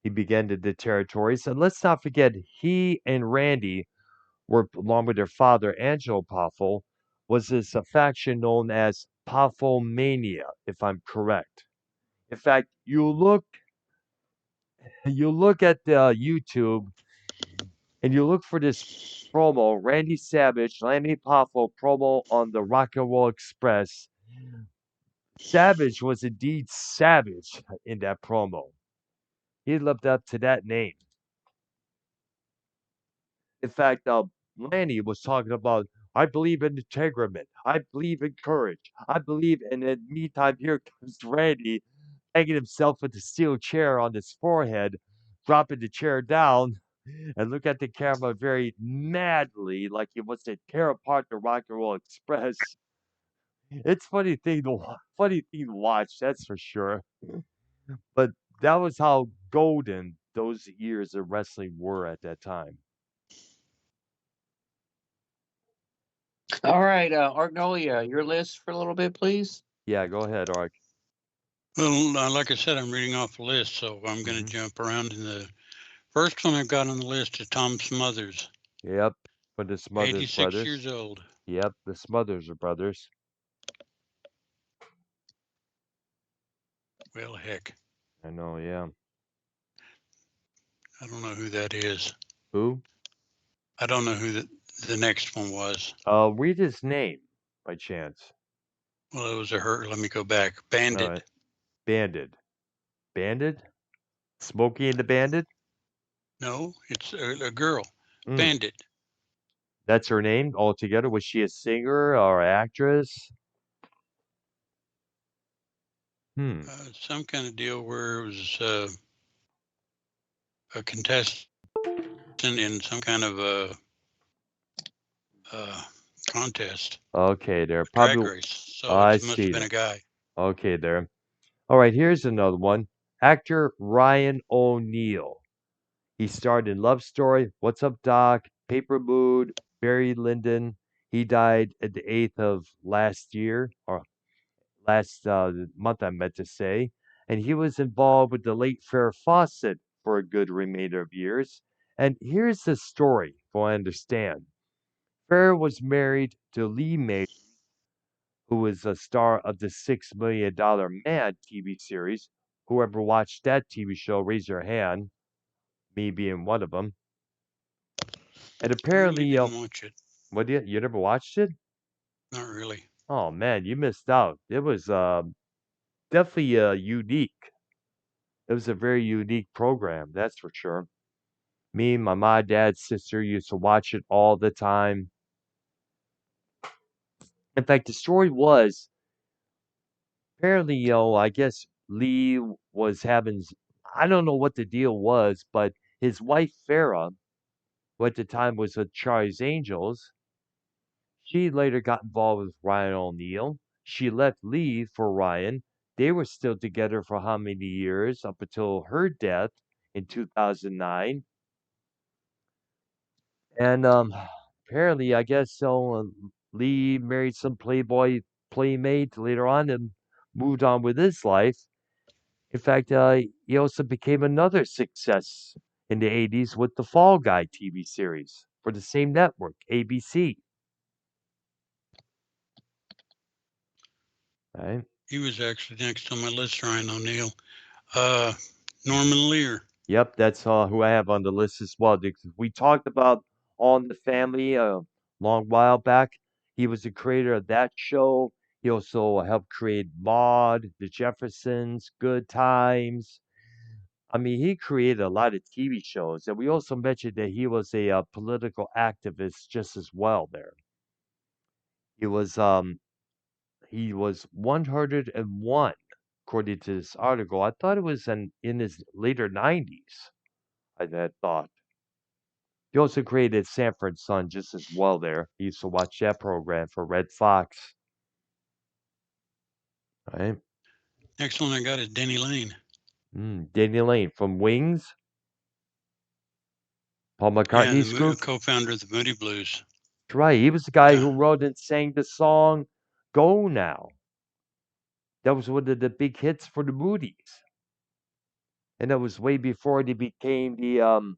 He began to the territories. And let's not forget, he and Randy were, along with their father, Angelo Poffo, was this a faction known as Poffomania, if I'm correct. In fact, you look at YouTube and you look for this promo, Randy Savage, Lanny Poffo promo on the Rock and Roll Express. Savage was indeed savage in that promo. He lived up to that name. In fact, Lanny was talking about, I believe in integrity. I believe in courage. I believe, and in the meantime, here comes Randy hanging himself with the steel chair on his forehead, dropping the chair down, and look at the camera very madly, like he wants to tear apart the Rock and Roll Express. It's funny thing to watch, that's for sure. But that was how golden those years of wrestling were at that time. All right, Arknolia, your list for a little bit, please. Yeah, go ahead, Ark. Well, like I said, I'm reading off a list, so I'm going to jump around. In the first one I've got on the list is Tom Smothers, Yep, for the Smothers 86 brothers. years old. Yep, the Smothers are brothers. Well, heck, I know, yeah. I don't know who that is. Who? I don't know who the next one was. Read his name by chance. Well, it was a hurt. Let me go back. All Bandit. right. Banded. Banded? Smokey and the Bandit? No, it's a girl. Mm. Bandit. That's her name altogether? Was she a singer or actress? Some kind of deal where it was a contestant in some kind of a contest. Okay, there. Drag Probably. race. So I it must see have been a guy. Okay, there. All right, here's another one. Actor Ryan O'Neal. He starred in Love Story, What's Up Doc, Paper Moon, Barry Lyndon. He died at the 8th of last year, or last month, I meant to say. And he was involved with the late Farrah Fawcett for a good remainder of years. And here's the story, for I understand. Farrah was married to Lee May, who was a star of the $6 Million Man TV series. Whoever watched that TV show, raise your hand. Me being one of them. And apparently, I really didn't watch it. What you never watched it? Not really. Oh man, you missed out. It was definitely unique. It was a very unique program, that's for sure. Me, my mom, dad, sister used to watch it all the time. In fact, the story was apparently, I guess Lee was having, I don't know what the deal was, but his wife Farrah, who at the time was with Charlie's Angels, she later got involved with Ryan O'Neal. She left Lee for Ryan. They were still together for how many years? Up until her death in 2009. And apparently, I guess so. Lee married some Playboy playmate later on and moved on with his life. In fact, he also became another success in the 80s with the Fall Guy TV series for the same network, ABC. Right? He was actually next on my list, Ryan O'Neal. Norman Lear. Yep, that's who I have on the list as well. We talked about All in the Family a long while back. He was the creator of that show. He also helped create Maude, The Jeffersons, Good Times. I mean, he created a lot of TV shows, and we also mentioned that he was a political activist just as well. There, he was 101 according to this article. I thought it was in his later 90s. I had thought. He also created Sanford Son just as well there. He used to watch that program for Red Fox. Right? Next one I got is Denny Lane. Danny Lane from Wings. Paul McCartney's group. Co-founder of the Moody Blues. That's right. He was the guy who wrote and sang the song Go Now. That was one of the big hits for the Moodies. And that was way before they became the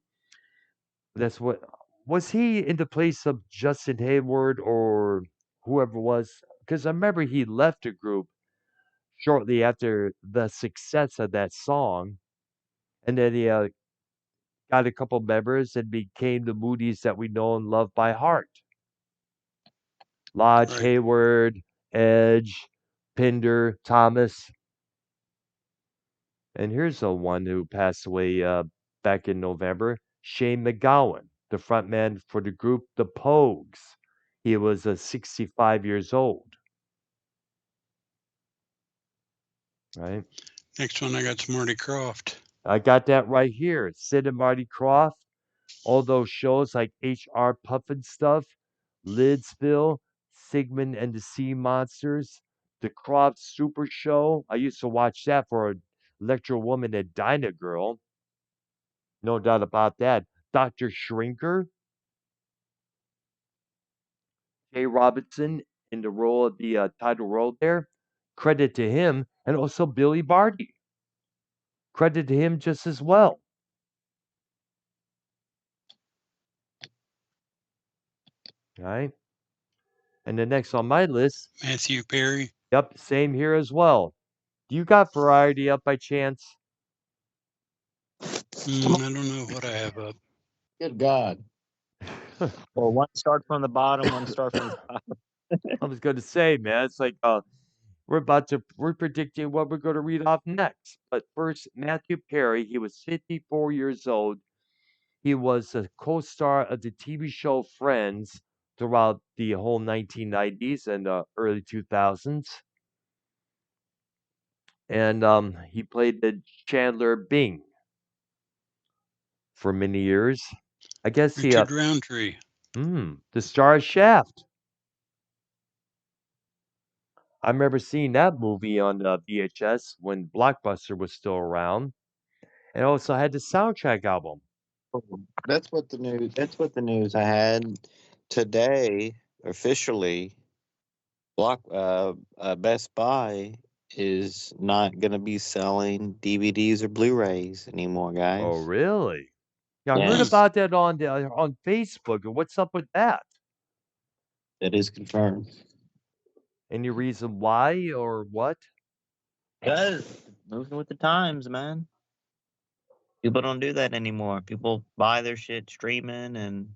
that's what was he in the place of Justin Hayward or whoever was? Because I remember he left the group shortly after the success of that song, and then he got a couple members and became the Moody's that we know and love by heart. Lodge, Right. Hayward, Edge, Pinder, Thomas. And here's the one who passed away back in November, Shane McGowan, the frontman for the group The Pogues. He was 65 years old. Right? Next one, I got Marty Croft. I got that right here. Sid and Marty Krofft. All those shows like H.R. Puffin stuff, Lidsville, Sigmund and the Sea Monsters, The Krofft Super Show. I used to watch that for Electro Woman and Dinah Girl. No doubt about that. Dr. Shrinker, Jay Robinson in the role of the title role there. Credit to him. And also Billy Barty. Credit to him just as well. All right. And the next on my list, Matthew Perry. yep, same here as well. Do you got variety up by chance? I don't know what I have up. Good God. Well, one start from the bottom, one start from the top. I was going to say, man, it's like we're predicting what we're going to read off next. But first, Matthew Perry, he was 54 years old. He was a co-star of the TV show Friends throughout the whole 1990s and early 2000s. And he played the Chandler Bing for many years. I guess Richard Roundtree. the star of Shaft. I remember seeing that movie on VHS when Blockbuster was still around, and also had the soundtrack album. That's what the news. That's what the news I had today. Officially, Best Buy is not going to be selling DVDs or Blu-rays anymore, guys. Oh, really? Yeah, I heard Yes, about that on Facebook. And what's up with that? that is confirmed. Any reason why or what? Because moving with the times, man. People don't do that anymore. People buy their shit streaming and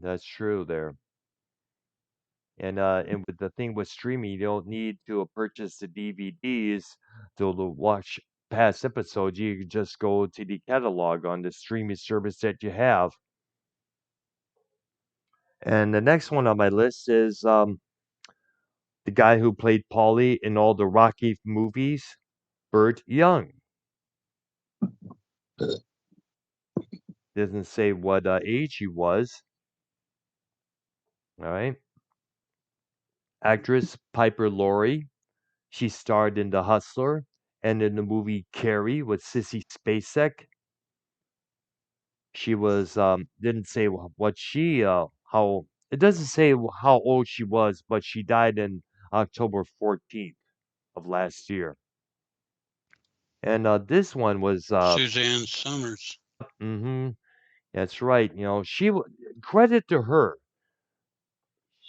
That's true there. And with the thing with streaming, you don't need to purchase the DVDs to watch past episodes. You can just go to the catalog on the streaming service that you have. And the next one on my list is the guy who played Paulie in all the Rocky movies, Burt Young. Doesn't say what age he was. All right. Actress Piper Laurie. She starred in The Hustler and in the movie Carrie with Sissy Spacek. She was didn't say what she how it doesn't say how old she was, but she died in October 14th of last year. And this one was Suzanne Summers. mm-hmm, that's right. Credit to her.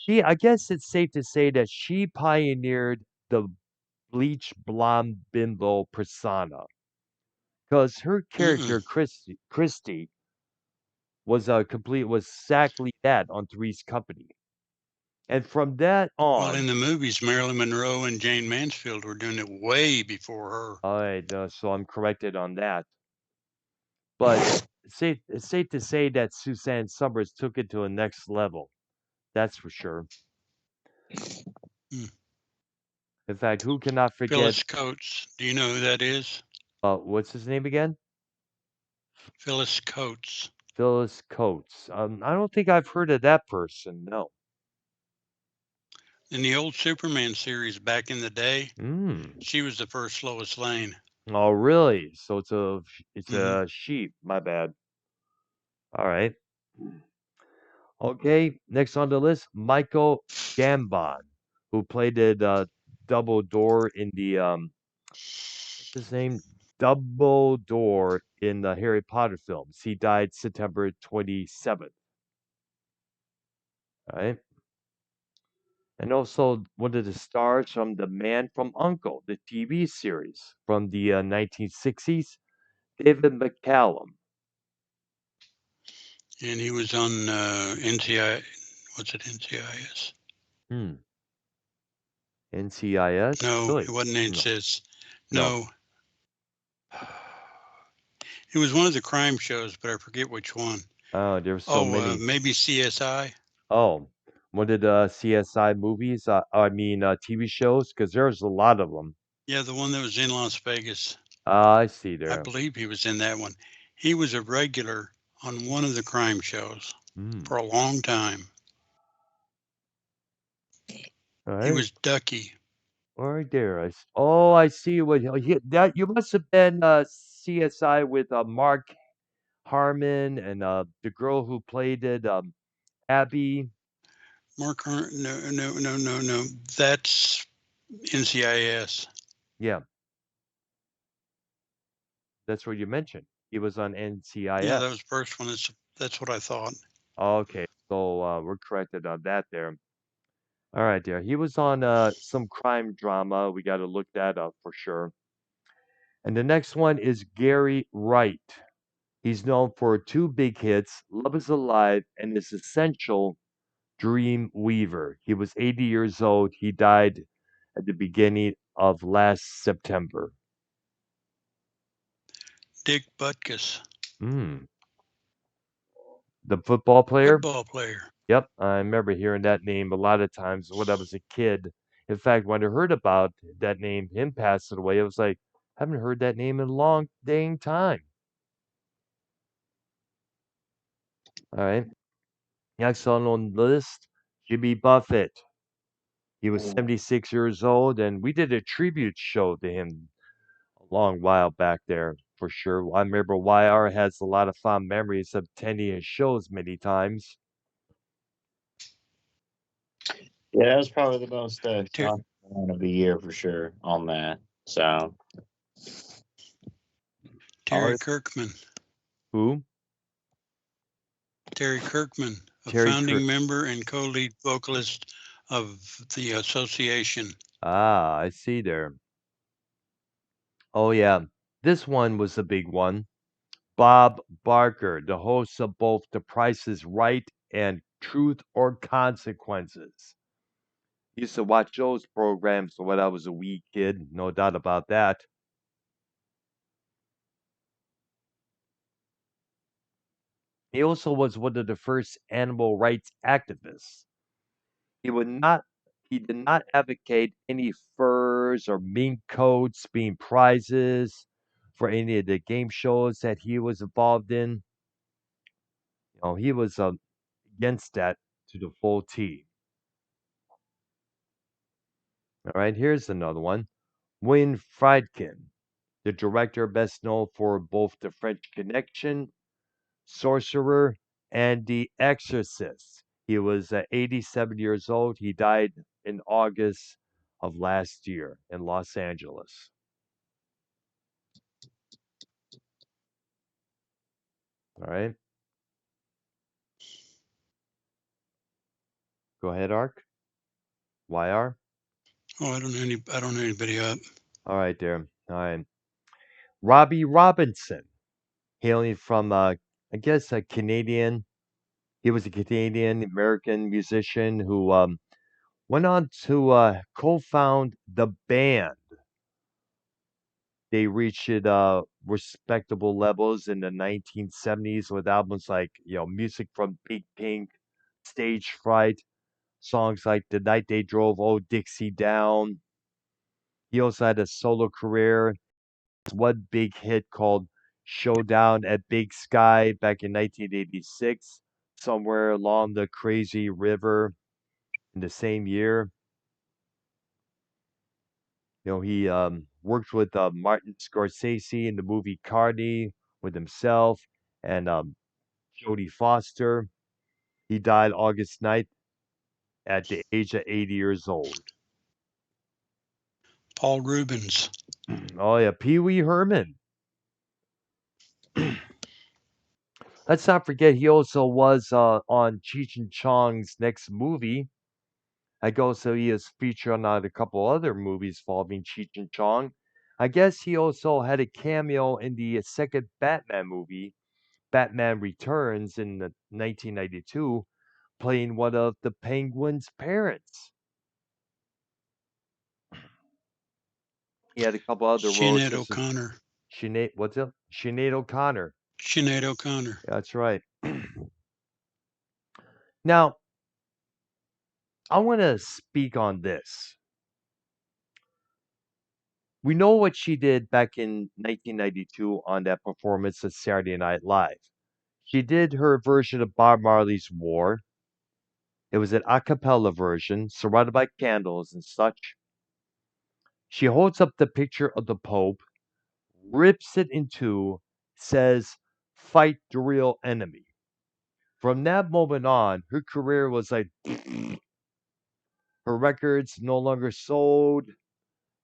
I guess it's safe to say that she pioneered the bleach blonde bimbo persona because her character Christy was exactly that on Three's Company, and from that Well, in on, the movies, Marilyn Monroe and Jane Mansfield were doing it way before her. all right, so I'm corrected on that. But it's safe to say that Suzanne Summers took it to a next level. That's for sure. In fact, who cannot forget Phyllis Coates. Do you know who that is? what's his name again? Phyllis Coates. Phyllis Coates. I don't think I've heard of that person. No. In the old Superman series back in the day, she was the first Lois Lane. Oh, really? So it's a sheep. My bad. All right. Okay. Next on the list, Michael Gambon, who played Dumbledore in the what's his name? Dumbledore in the Harry Potter films. He died September 27th. All right. And also one of the stars from The Man from U.N.C.L.E., the TV series from the 1960s, David McCallum. And he was on NCI. What's it? NCIS. NCIS? No, Really? it wasn't NCIS. No. It was one of the crime shows, but I forget which one. Oh, there's so many. Maybe CSI. Oh, one of the CSI movies? I mean, TV shows? Because there's a lot of them. Yeah, the one that was in Las Vegas. I see I there. believe he was in that one. He was a regular on one of the crime shows Mm. for a long time. All He right. was Ducky. Right there. I see what that you must have been CSI with Mark Harmon and the girl who played it, Abby. No. That's NCIS. Yeah, that's what you mentioned. He was on Yeah, that NCIS. was the first one. That's what I thought. Okay, so we're corrected on that there. All right, there. He was on some crime drama. We got to look that up for sure. And the next one is Gary Wright. He's known for two big hits, Love is Alive and His Essential Dream Weaver. He was 80 years old. He died at the beginning of last September. Dick Butkus, Mm. The football player? football player. Yep, I remember hearing that name a lot of times when I was a kid. In fact, when I heard about that name, him passing away, I was like, I haven't heard that name in a long dang time. All right. Next on the list, Jimmy Buffett. He was 76 years old, and we did a tribute show to him a long while back there for sure. I remember YR has a lot of fond memories of attending his shows many times. Yeah, that was probably the most Ter- exciting one of the year for sure on that. So, Terry always, Kirkman. Who? Terry Kirkman, a Terry Kirk. founding member and co-lead vocalist of the association. Ah, I see there. Oh, yeah. This one was a big one. Bob Barker, the host of both The Price is Right and Truth or Consequences. Used to watch those programs when I was a wee kid, no doubt about that. He also was one of the first animal rights activists. He would not he did not advocate any furs or mink coats being prizes for any of the game shows that he was involved in. He was against that to the full T. All right, here's another one. William Friedkin, the director best known for both The French Connection, Sorcerer, and The Exorcist. He was 87 years old. He died in August of last year in Los Angeles. All right. Go ahead, Ark. YR. Oh, I don't know anybody up. All right, there. All right. Robbie Robinson, hailing from, I guess, a Canadian. He was a Canadian American musician who went on to co-found the band. They reached respectable levels in the 1970s with albums like music from Big Pink, Stage Fright, songs like The Night They Drove Old Dixie Down. He also had a solo career. One big hit called Showdown at Big Sky back in 1986, somewhere along the crazy river in the same year. He worked with Martin Scorsese in the movie Carney with himself and Jodie Foster. He died August 9th at the age of 80 years old. Paul Rubens. Oh, yeah, Pee Wee Herman. Let's not forget he also was on Cheech and Chong's next movie. I also he is featured on a couple other movies involving Cheech and Chong. I guess he also had a cameo in the second Batman movie, Batman Returns in 1992, playing one of the Penguin's parents. He had a couple other roles. Sinead O'Connor. What's it? Sinead O'Connor. Sinead O'Connor. That's right. Now, I want to speak on this. we know what she did back in 1992 on that performance of Saturday Night Live. She did her version of Bob Marley's War. It was an a cappella version, surrounded by candles and such. She holds up the picture of the Pope, rips it in two, says, "Fight the real enemy." From that moment on, her career was like her records no longer sold.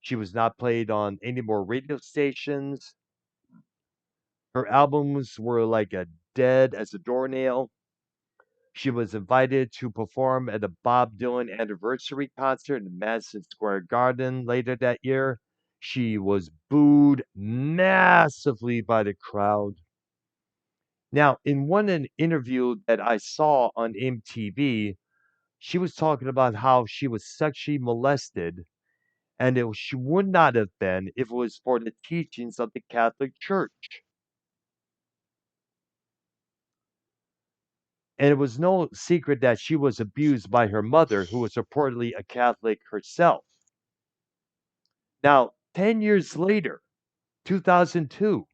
She was not played on any more radio stations. Her albums were like a dead as a doornail. She was invited to perform at a Bob Dylan anniversary concert in Madison Square Garden later that year. She was booed massively by the crowd. Now, in one interview that I saw on MTV, she was talking about how she was sexually molested, and she would not have been if it was for the teachings of the Catholic Church. And it was no secret that she was abused by her mother, who was reportedly a Catholic herself. Now, 10 years later, 2002,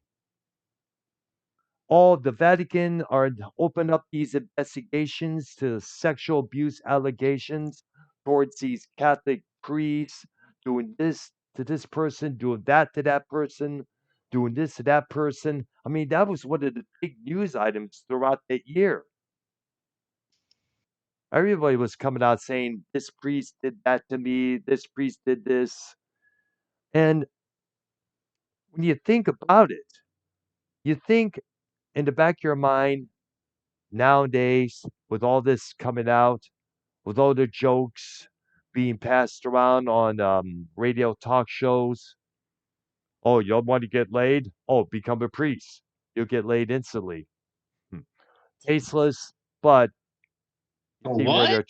all the Vatican are open up these investigations to sexual abuse allegations towards these Catholic priests, doing this to this person, doing that to that person, doing this to that person. I mean, that was one of the big news items throughout that year. Everybody was coming out saying, this priest did that to me, this priest did this. And when you think about it, you think in the back of your mind, nowadays, with all this coming out, with all the jokes being passed around on radio talk shows, oh, you don't want to get laid? Oh, become a priest. You'll get laid instantly. Hmm. Tasteless, but you see where What? they're.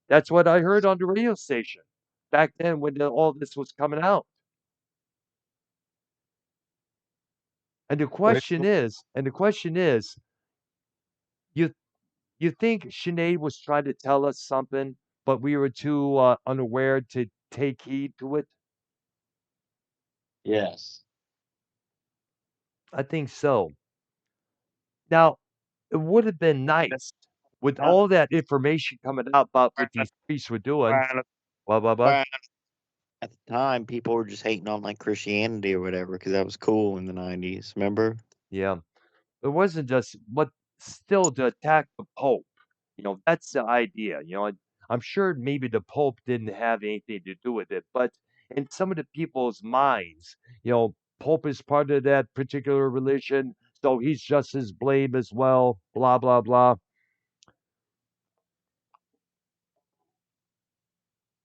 That's what I heard on the radio station back then when all this was coming out. And the question is, you you think Sinead was trying to tell us something, but we were too unaware to take heed to it? Yes. I think so. Now, it would have been nice with all that information coming out about what these priests were doing. Blah blah blah. At the time, people were just hating on like Christianity or whatever because that was cool in the 90s. Remember? Yeah, it wasn't just but still to attack the Pope. That's the idea. I'm sure maybe the Pope didn't have anything to do with it, but in some of the people's minds, Pope is part of that particular religion, so he's just as blame as well. Blah blah blah.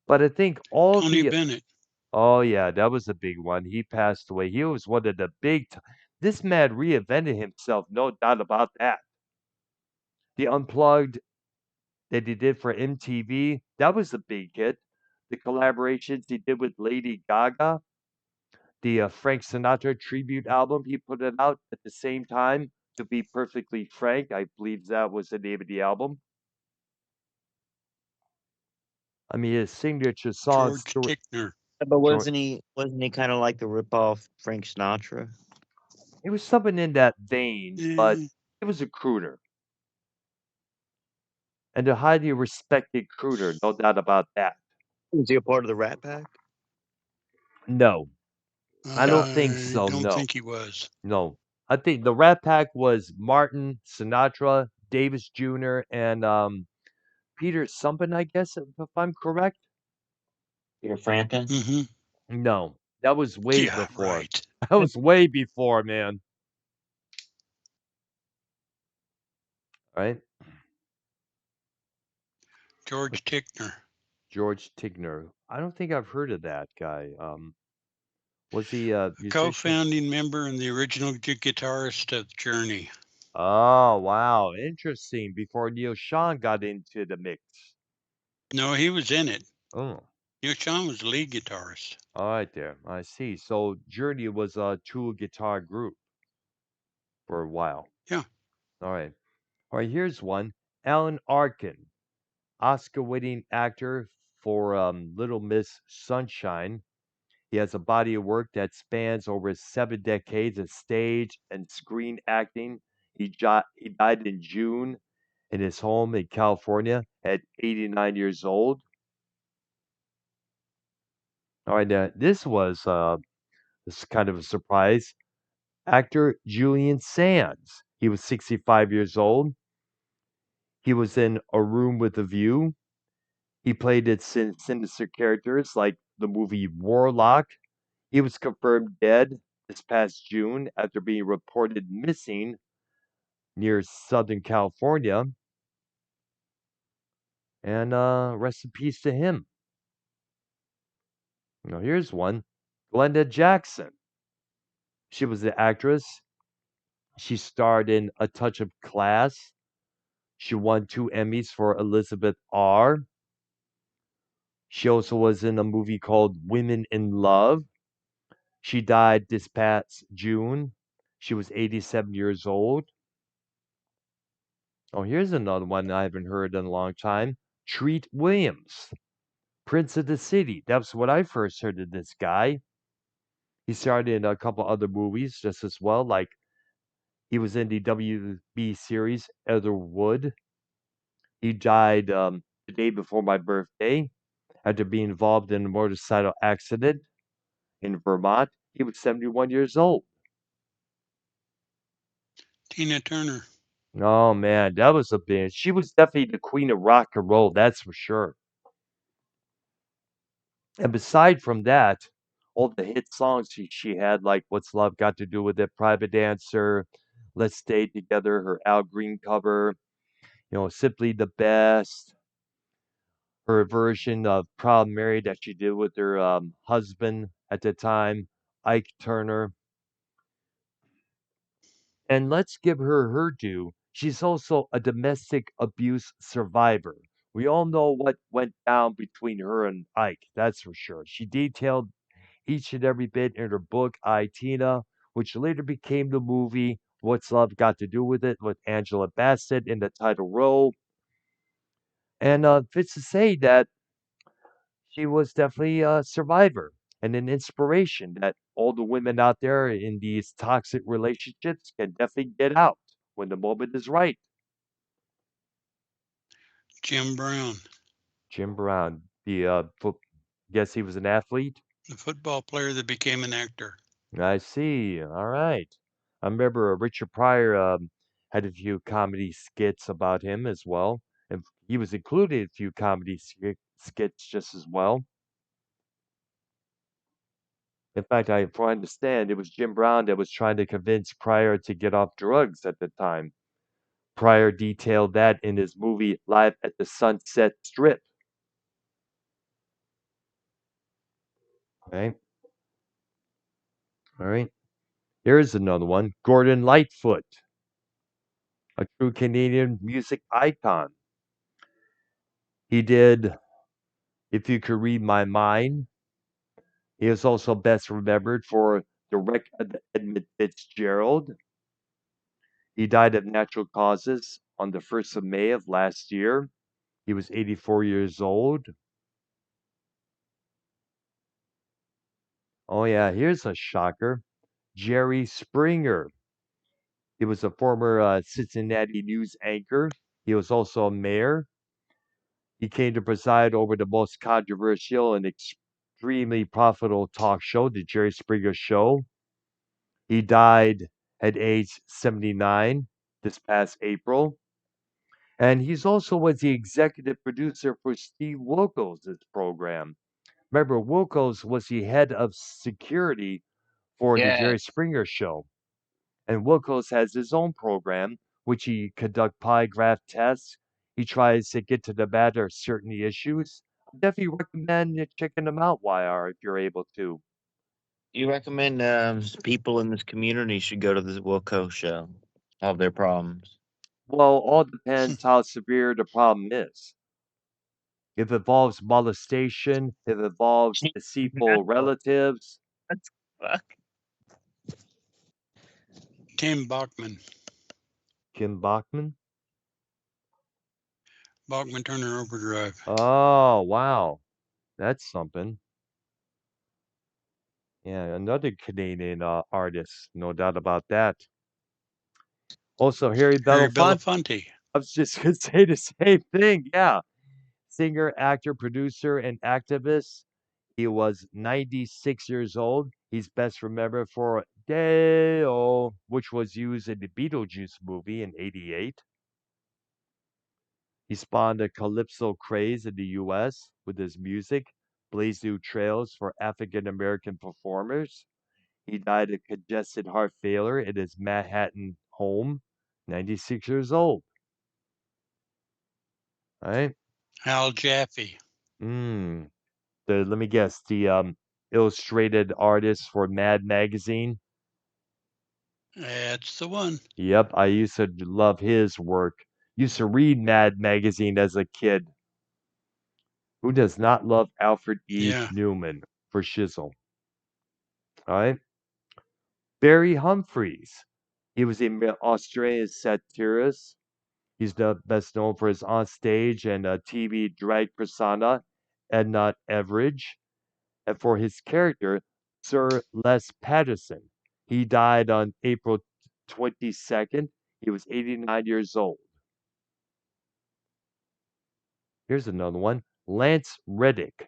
But I think all Tony the Bennett. oh yeah, that was a big one. He passed away. He was one of the this man reinvented himself, no doubt about that. The Unplugged that he did for MTV, that was a big hit. The collaborations he did with Lady Gaga, the Frank Sinatra tribute album, he put it out at the same time. To be perfectly frank, I believe that was the name of the album. I mean, his signature songs. George Tickner. But George, wasn't he kind of like the ripoff Frank Sinatra? it was something in that vein, but Eh, it was a crooner. And a highly respected crooner, no doubt about that. Was he a part of the Rat Pack? No, I don't think I so. don't No, think he was. no. I think the Rat Pack was Martin, Sinatra, Davis Jr., and Peter something, I guess, if I'm correct. Peter Frampton? Hmm. No, that was way Yeah, before. right. That was way before, man. Right? George Tickner. George Tigner. I don't think I've heard of that guy. Was he a musician? Co-founding member and the original guitarist of Journey. Oh, wow. Interesting. Before Neil Sean got into the mix. No, he was in it. Oh, Neil Sean was the lead guitarist. all right there. I see. So Journey was a two guitar group for a while. Yeah. All right. All right, here's one. Alan Arkin, Oscar winning actor for Little Miss Sunshine. He has a body of work that spans over 7 decades of stage and screen acting. He died in June in his home in California at 89 years old. All right, now this is kind of a surprise. Actor Julian Sands. He was 65 years old. He was in A Room with a View. He played its sinister characters like the movie Warlock. He was confirmed dead this past June after being reported missing near Southern California. And rest in peace to him. Now, here's one, Glenda Jackson. She was the actress. She starred in A Touch of Class. She won 2 Emmys for Elizabeth R. She also was in a movie called Women in Love. She died this past June. She was 87 years old. Oh, here's another one I haven't heard in a long time. Treat Williams, Prince of the City. That's what I first heard of this guy. He starred in a couple other movies just as well, like he was in the WB series Etherwood. He died the day before my birthday after being involved in a motorcycle accident in Vermont. He was 71 years old. Tina Turner. Oh man, that was a band. She was definitely the queen of rock and roll, that's for sure. And beside from that, all the hit songs she had, like What's Love Got to Do with It, Private Dancer, Let's Stay Together, her Al Green cover, Simply the Best, her version of Proud Mary that she did with her husband at the time, Ike Turner. And let's give her her due. She's also a domestic abuse survivor. We all know what went down between her and Ike, that's for sure. She detailed each and every bit in her book, I, Tina, which later became the movie What's Love Got to Do with It, with Angela Bassett in the title role. And fits to say that she was definitely a survivor and an inspiration that all the women out there in these toxic relationships can definitely get out when the moment is right. Jim Brown, Jim Brown, guess he was an athlete. the football player that became an actor. I see. All right. I remember Richard Pryor had a few comedy skits about him as well, and he was included in a few comedy skits just as well. In fact, if I understand, it was Jim Brown that was trying to convince Pryor to get off drugs at the time. Pryor detailed that in his movie Live at the Sunset Strip. Okay. All right. Here's another one. Gordon Lightfoot, a true Canadian music icon. He did If You Could Read My Mind. He is also best remembered for the wreck of the Edmund Fitzgerald. He died of natural causes on the 1st of May of last year. He was 84 years old. Oh, yeah, here's a shocker. Jerry Springer. He was a former Cincinnati news anchor. He was also a mayor. He came to preside over the most controversial and extremely profitable talk show, The Jerry Springer Show. He died at age 79 this past April. And he's also was the executive producer for Steve Wilkos' program. Remember, Wilkos was the head of security for the Yeah, Jerry Springer Show. And Wilkos has his own program, which he conduct polygraph tests. He tries to get to the matter of certain issues. I definitely recommend you checking them out, YR, if you're able to. you recommend people in this community should go to the Wilco show, solve their problems. Well, all depends how severe the problem is. If it involves molestation, if it involves deceitful No, relatives. that's fuck. Tim Bachman, Kim Bachman. Bachman Turner Overdrive. Oh, wow. That's something. Yeah, another Canadian artist, no doubt about that. Also, Harry Harry Belafonte. Belafonte. I was just going to say the same thing. Yeah. Singer, actor, producer, and activist. He was 96 years old. He's best remembered for Deo, which was used in the Beetlejuice movie in '88. He spawned a calypso craze in the US with his music, blazed new trails for African American performers. He died of congested heart failure in his Manhattan home, 96 years old. All right. Al Jaffe. Let me guess, the illustrated artist for Mad Magazine. That's the one. Yep, I used to love his work. Used to read Mad Magazine as a kid. Who does not love Alfred E. Yeah. Newman for shizzle? All right. Barry Humphries. He was an Australian satirist. He's best known for his onstage and TV drag persona, Edna Everage, and for his character, Sir Les Patterson. He died on April 22nd. He was 89 years old. Here's another one. Lance Reddick.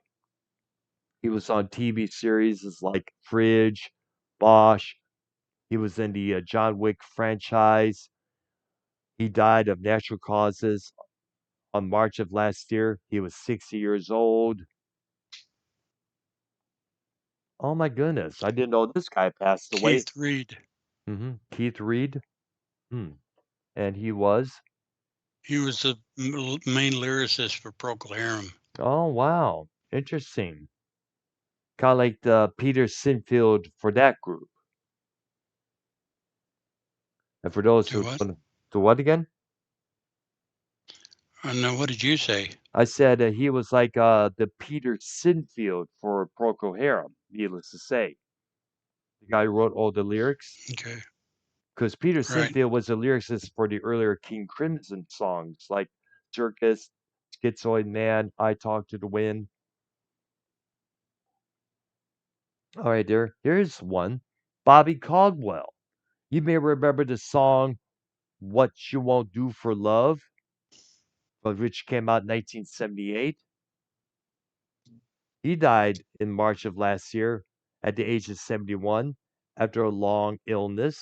He was on TV series like Fridge, Bosch. He was in the John Wick franchise. He died of natural causes on March of last year. He was 60 years old. Oh my goodness. I didn't know this guy passed away. Keith Reed. Keith Reed. And he was? He was the main lyricist for Procol Harum. Oh, wow. Interesting. Kind of like the Peter Sinfield for that group. And for those who what? don't, to what again? No, what did you say? I said he was like the Peter Sinfield for Procol Harum, needless to say. The guy who wrote all the lyrics. Okay. Because Peter Right. Sinfield was the lyricist for the earlier King Crimson songs like Circus, Schizoid Man, I Talk to the Wind. All right, here's one. Bobby Caldwell. You may remember the song What You Won't Do for Love, which came out in 1978. He died in March of last year at the age of 71 after a long illness.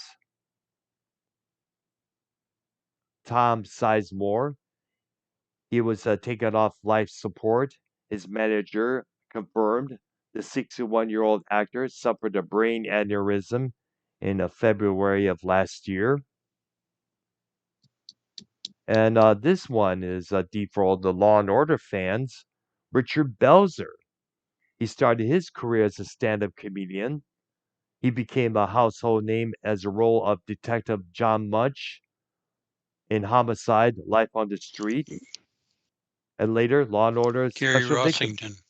Tom Sizemore. He was taken off life support. His manager confirmed the 61-year-old actor suffered a brain aneurysm in February of last year. And this one is deep for all the Law and Order fans. Richard Belzer. He started his career as a stand-up comedian. He became a household name as a role of Detective John Munch in Homicide: Life on the Street, and later Law and Order: Gary Special Victims.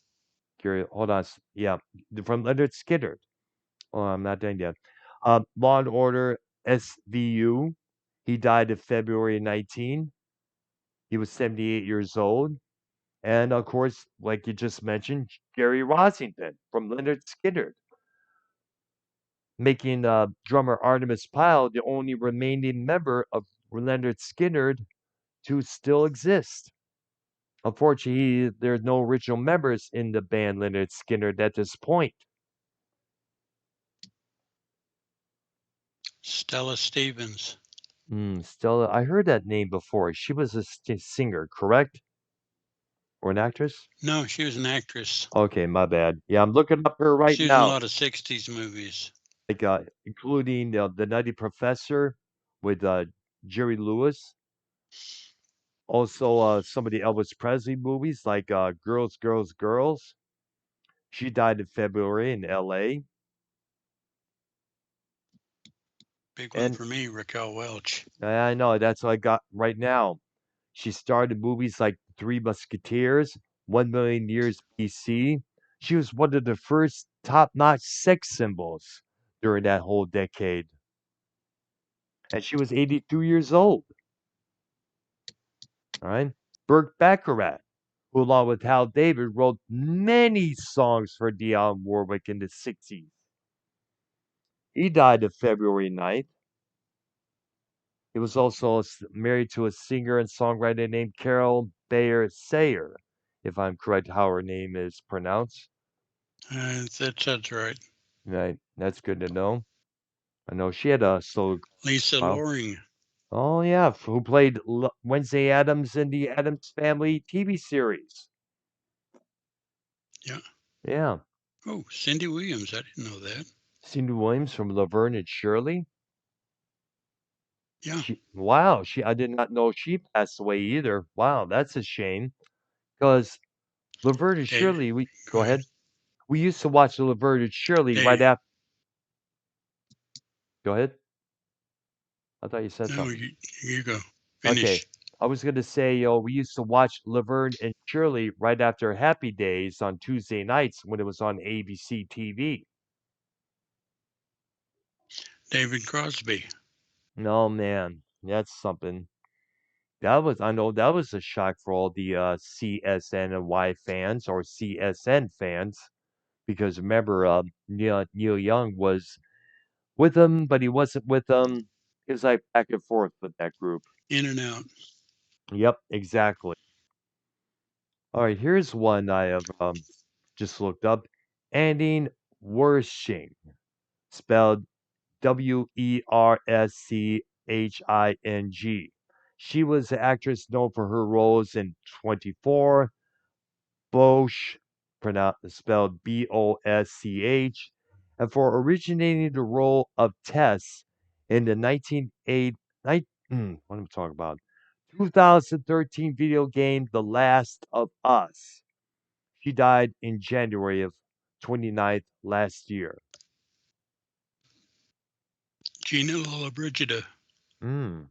Rossington. Hold on, yeah, from Leonard Skinner. Oh, I'm not done yet. Law and Order SVU. He died in February 19. He was 78 years old. And of course, like you just mentioned, Gary Rossington from Leonard Skinner, making drummer Artemis Pyle the only remaining member of Leonard Skinner to still exist. Unfortunately, there's no original members in the band Leonard Skinner at this point. Stella Stevens. Stella, I heard that name before. She was a singer, correct? Or an actress? No, she was an actress. Okay, my bad. Yeah, I'm looking up her right She was now. in a lot of 60s movies. Like, including The Nutty Professor with Jerry Lewis. Also, some of the Elvis Presley movies like Girls, Girls, Girls. She died in February in L.A. Big one for me, Raquel Welch. I know, that's what I got right now. She starred in movies like Three Musketeers, 1,000,000 Years BC. She was one of the first top-notch sex symbols during that whole decade. And she was 82 years old. All right. Burt Bacharach, who along with Hal David wrote many songs for Dionne Warwick in the 60s. He died of February 9th. He was also married to a singer and songwriter named Carol Bayer Sayer, if I'm correct how her name is pronounced. That's right. Right, that's good to know. I know she had a solo. Lisa Wow. Loring. Oh yeah, who played Wednesday Addams in the Addams Family TV series. Yeah. Yeah. Oh, Cindy Williams. I didn't know that. Cindy Williams from Laverne and Shirley. Yeah. Wow, I did not know she passed away either. Wow, that's a shame. Because Laverne and Dave, Shirley, go ahead. We used to watch Laverne and Shirley right Dave. after. Go ahead. I thought you said No, something. you go. Okay. Finish. I was going to say, we used to watch Laverne and Shirley right after Happy Days on Tuesday nights when it was on ABC TV. David Crosby. No, man, that's something. I know that was a shock for all the CSN and Y fans or CSN fans because remember, Neil Young was with them, but he wasn't with them. It was like back and forth with that group. In and out. Yep, exactly. All right, here's one I have just looked up. Andine Wersching, spelled Wersching. She was an actress known for her roles in 24, Bosch, spelled Bosch, and for originating the role of Tess in the 1980, what am I talking about? 2013 video game The Last of Us. She died in January of 29th last year. Gina Lollobrigida. Mm.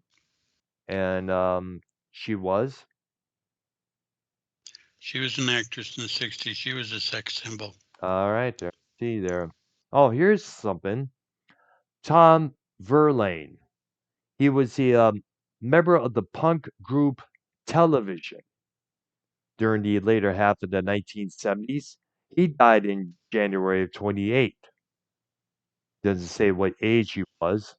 And she was? She was an actress in the 60s. She was a sex symbol. All right, there. See there. Oh, here's something. Tom Verlaine. He was a member of the punk group Television during the later half of the 1970s. He died in January of 28. Doesn't say what age he was.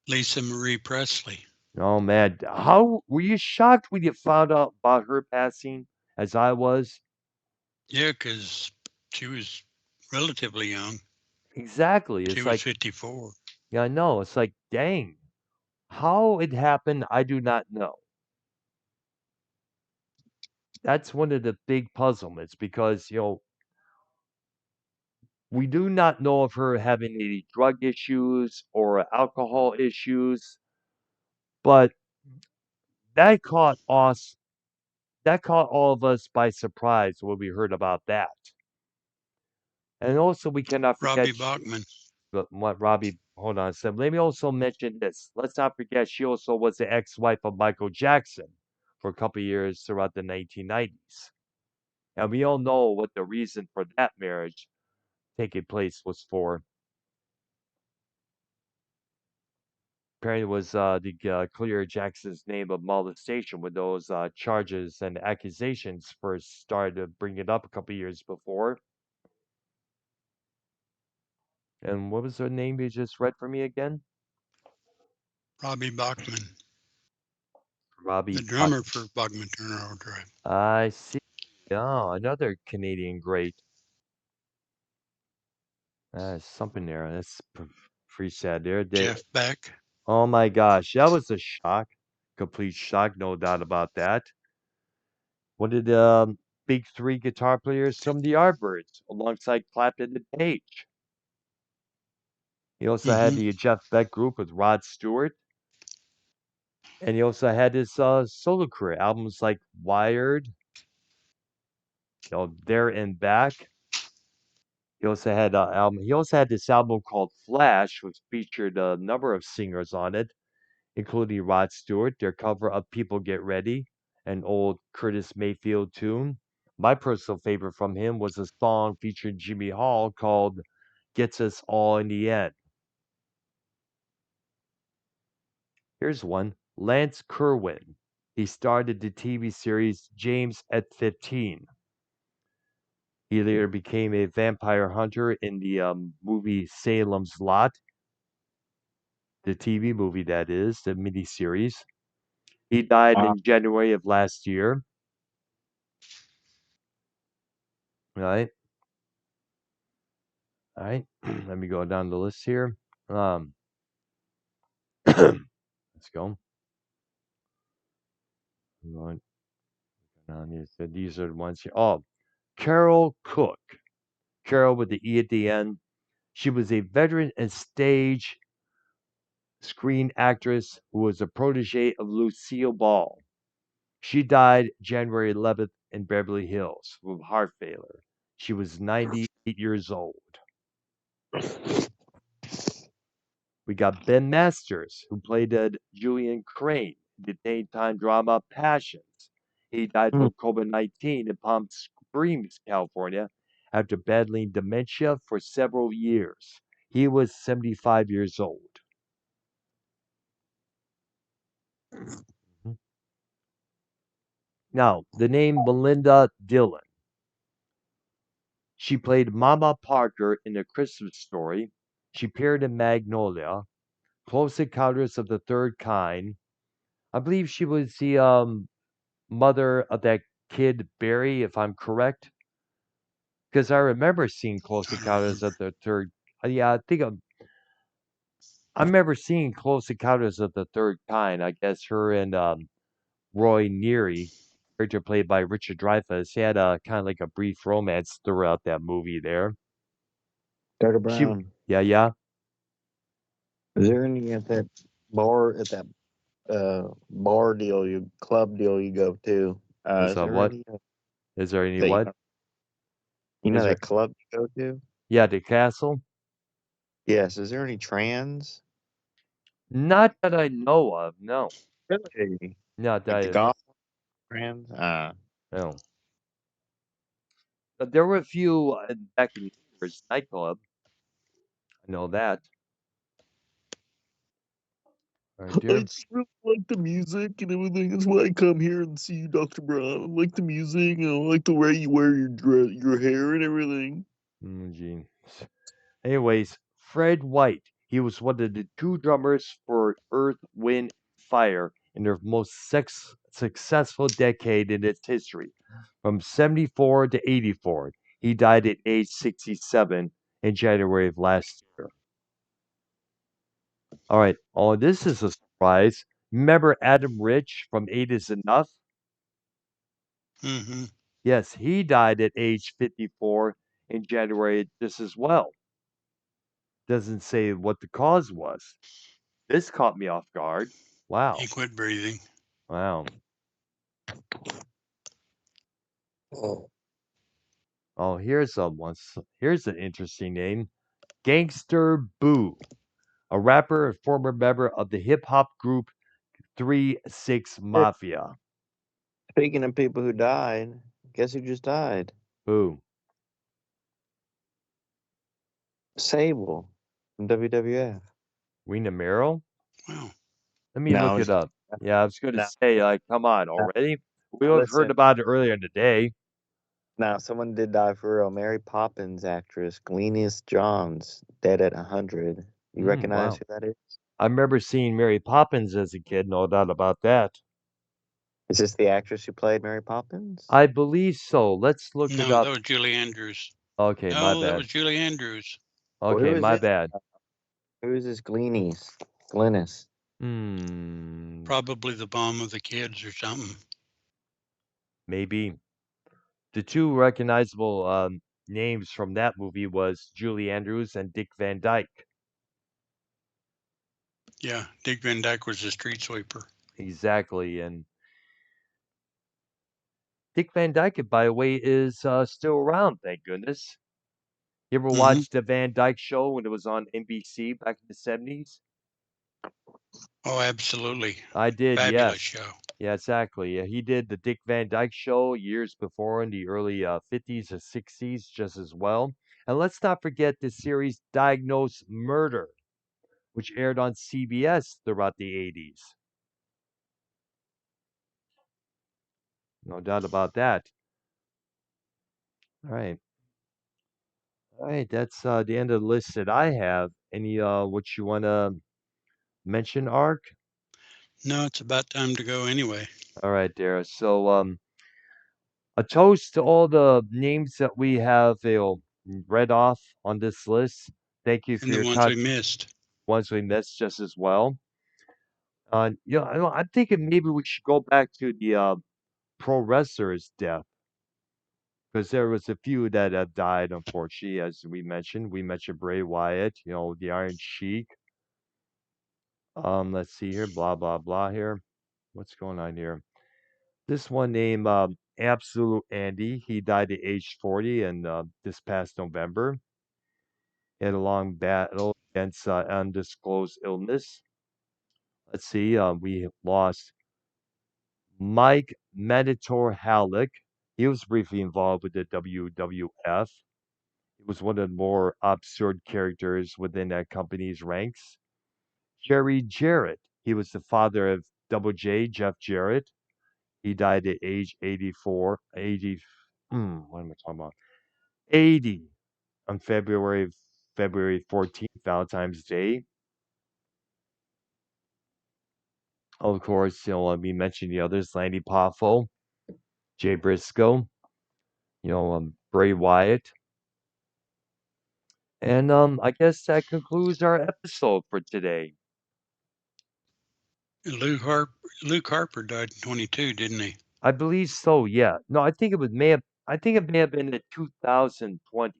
Lisa Marie Presley. Oh man, how were you shocked when you found out about her passing, as I was? Yeah, because she was relatively young. Exactly. She It's was like, 54. yeah, I know. It's like, dang, how it happened, I do not know. That's one of the big puzzlements because we do not know of her having any drug issues or alcohol issues, but that caught us. That caught all of us by surprise when we heard about that. And also, we cannot forget Robbie Bachman. what Robbie. Hold on a second. Let me also mention this. Let's not forget she also was the ex-wife of Michael Jackson for a couple of years throughout the 1990s. And we all know what the reason for that marriage taking place was for. Apparently, it was to clear Jackson's name of molestation when those charges and accusations first started to bring it up a couple of years before. And what was her name you just read for me again? Robbie Bachman. Robbie. The drummer for Bachman Turner Overdrive. I see. Oh, another Canadian great. Something there. That's pretty sad there. Jeff Beck. Oh my gosh, that was a shock. Complete shock, no doubt about that. One of the big three guitar players from the Yardbirds, alongside Clapton and Page. He also had the Jeff Beck group with Rod Stewart. And he also had his solo career albums like Wired, There and Back. He also had album. He also had this album called Flash, which featured a number of singers on it, including Rod Stewart. Their cover of "People Get Ready," an old Curtis Mayfield tune. My personal favorite from him was a song featuring Jimmy Hall called "Gets Us All in the End." Here's one: Lance Kerwin. He started the TV series James at 15. He later became a vampire hunter in the movie Salem's Lot, the TV movie that is, the miniseries. He died Wow. in January of last year. Right. All right. Let me go down the list here. Let's go. Right. These are the ones here. Oh, Carol Cook. Carol with the E at the end. She was a veteran and stage screen actress who was a protege of Lucille Ball. She died January 11th in Beverly Hills with heart failure. She was 98 years old. We got Ben Masters, who played Julian Crane in the daytime drama Passions. He died Hmm. from COVID-19 in Palm Springs, California, after battling dementia for several years. He was 75 years old. Now, the name Melinda Dillon. She played Mama Parker in A Christmas Story. She appeared in Magnolia, Close Encounters of the Third Kind. I believe she was the mother of that kid Barry, if I'm correct, because I remember seeing Close I don't Encounters of remember. the Third. Yeah, I remember seeing Close Encounters of the Third Kind. I guess her and Roy Neary, character played by Richard Dreyfuss, he had a kind of like a brief romance throughout that movie. There, Dr. she, Brown, yeah. is there any at that bar deal, you club deal you go to? Is Is there what? any Is there any that what? you know Is there? that club you go to? Yeah, the castle. Yes. Is there any trans? Not that I know of. No, Really? not Like the that. golf trans? No. But there were a few back in the years nightclub. I know that. All right, I dear. just really like the music and everything. That's why I come here and see you, Dr. Brown. I like the music and I like the way you wear your hair and everything. Gene. Anyways, Fred White. He was one of the two drummers for Earth, Wind, Fire in their most successful decade in its history, from 74 to 84. He died at age 67 in January of last year. All right. Oh, this is a surprise. Remember Adam Rich from Eight is Enough? Hmm. Yes, he died at age 54 in January just as well. Doesn't say what the cause was. This caught me off guard. Wow. He quit breathing. Wow. Oh, here's an interesting name. Gangster Boo, a rapper and former member of the hip hop group 3-6 Mafia. Speaking of people who died, guess who just died? Boo. Sable from WWF. Rena Merrill? Wow. Let me look No, it up. Yeah, I was going to no, say, like, come on no, already. We no, all heard listen. about it earlier in the day. Now, someone did die for real. Mary Poppins actress Glenis Johns, dead at 100. You recognize Wow. who that is? I remember seeing Mary Poppins as a kid, no doubt about that. Is this the actress who played Mary Poppins? I believe so. Let's look it No, that up. was Julie Andrews. Okay, my No, that bad. was Julie Andrews. Well, who Okay, is my this? bad. Who is this Glenis? Glynis. Hmm, Probably the bomb of the kids or something. maybe. The two recognizable names from that movie was Julie Andrews and Dick Van Dyke. Yeah, Dick Van Dyke was the street sweeper. Exactly. And Dick Van Dyke, by the way, is still around, thank goodness. You ever Hmm. watch the Van Dyke Show when it was on NBC back in the 70s? Oh, absolutely. I did, Fabulous yes. show. Yeah, exactly. He did the Dick Van Dyke Show years before in the early 50s or 60s just as well. And let's not forget the series Diagnose Murder, which aired on CBS throughout the 80s. No doubt about that. All right. All right, that's the end of the list that I have. Any what you want to mention, Ark? No, it's about time to go anyway. All right, there. So a toast to all the names that we have read off on this list. Thank you for And the your ones time. we missed. Ones we missed just as well. I'm thinking maybe we should go back to the pro wrestlers' death because there was a few that have died, unfortunately, as we mentioned. We mentioned Bray Wyatt, the Iron Sheik. Let's see here, blah blah blah. Here, what's going on here? This one named Absolute Andy. He died at age 40, and this past November, he had a long battle against undisclosed illness. Let's see. We lost Mike Meditor Halleck. He was briefly involved with the WWF. He was one of the more absurd characters within that company's ranks. Jerry Jarrett. He was the father of Double J, Jeff Jarrett. He died at age 84, 80. What am I talking about? 80 on February 14th, Valentine's Day. Of course, we mentioned the others, Lanny Poffo, Jay Briscoe, Bray Wyatt. And I guess that concludes our episode for today. Luke Harper died in 22, didn't he? I believe so, yeah. No, I think it may have been in 2020.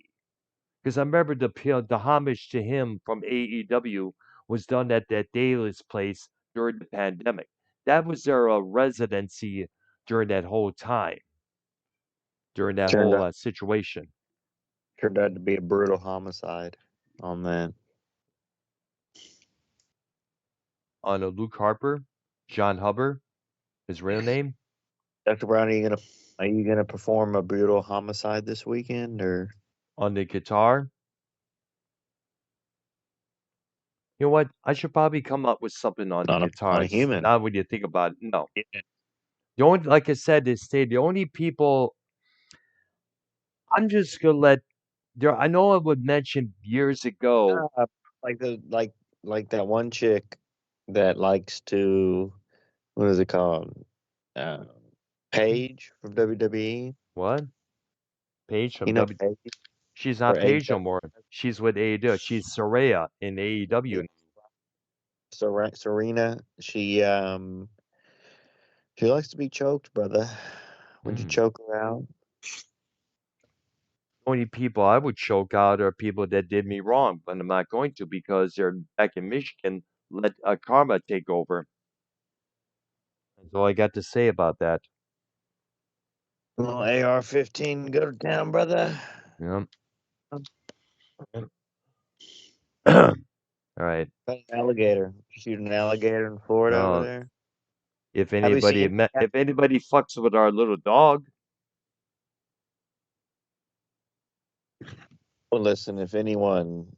Because I remember the homage to him from AEW was done at that Dallas place during the pandemic. That was their residency during that whole time, during that Turned whole out situation. turned out to be a brutal homicide on that. On Luke Harper, John Hubbard, his real name, Dr. Brown, are you gonna perform a brutal homicide this weekend, or on the guitar. You know what? I should probably come up with something on the on a guitars. human? Now, when you think about it, no. Yeah. The only, like I said, the only people I'm just gonna let there. I know I would mention years ago. Like like that one chick that likes to, what is it called? Uh, Paige from WWE. What? Paige from You know W. Paige She's for not Paige no AEW. more. She's with AEW. She's Saraya in Yeah, AEW. Serena. She likes to be choked, brother. Would you Mm. choke her out? Only people I would choke out are people that did me wrong, but I'm not going to because they're back in Michigan. Let karma take over. That's all I got to say about that. Little AR-15, go to town, brother. Yeah. All right. An alligator. Shoot an alligator in Florida over Uh, there. if Have you anybody seen? met, if anybody fucks with our little dog, Well, listen. If anyone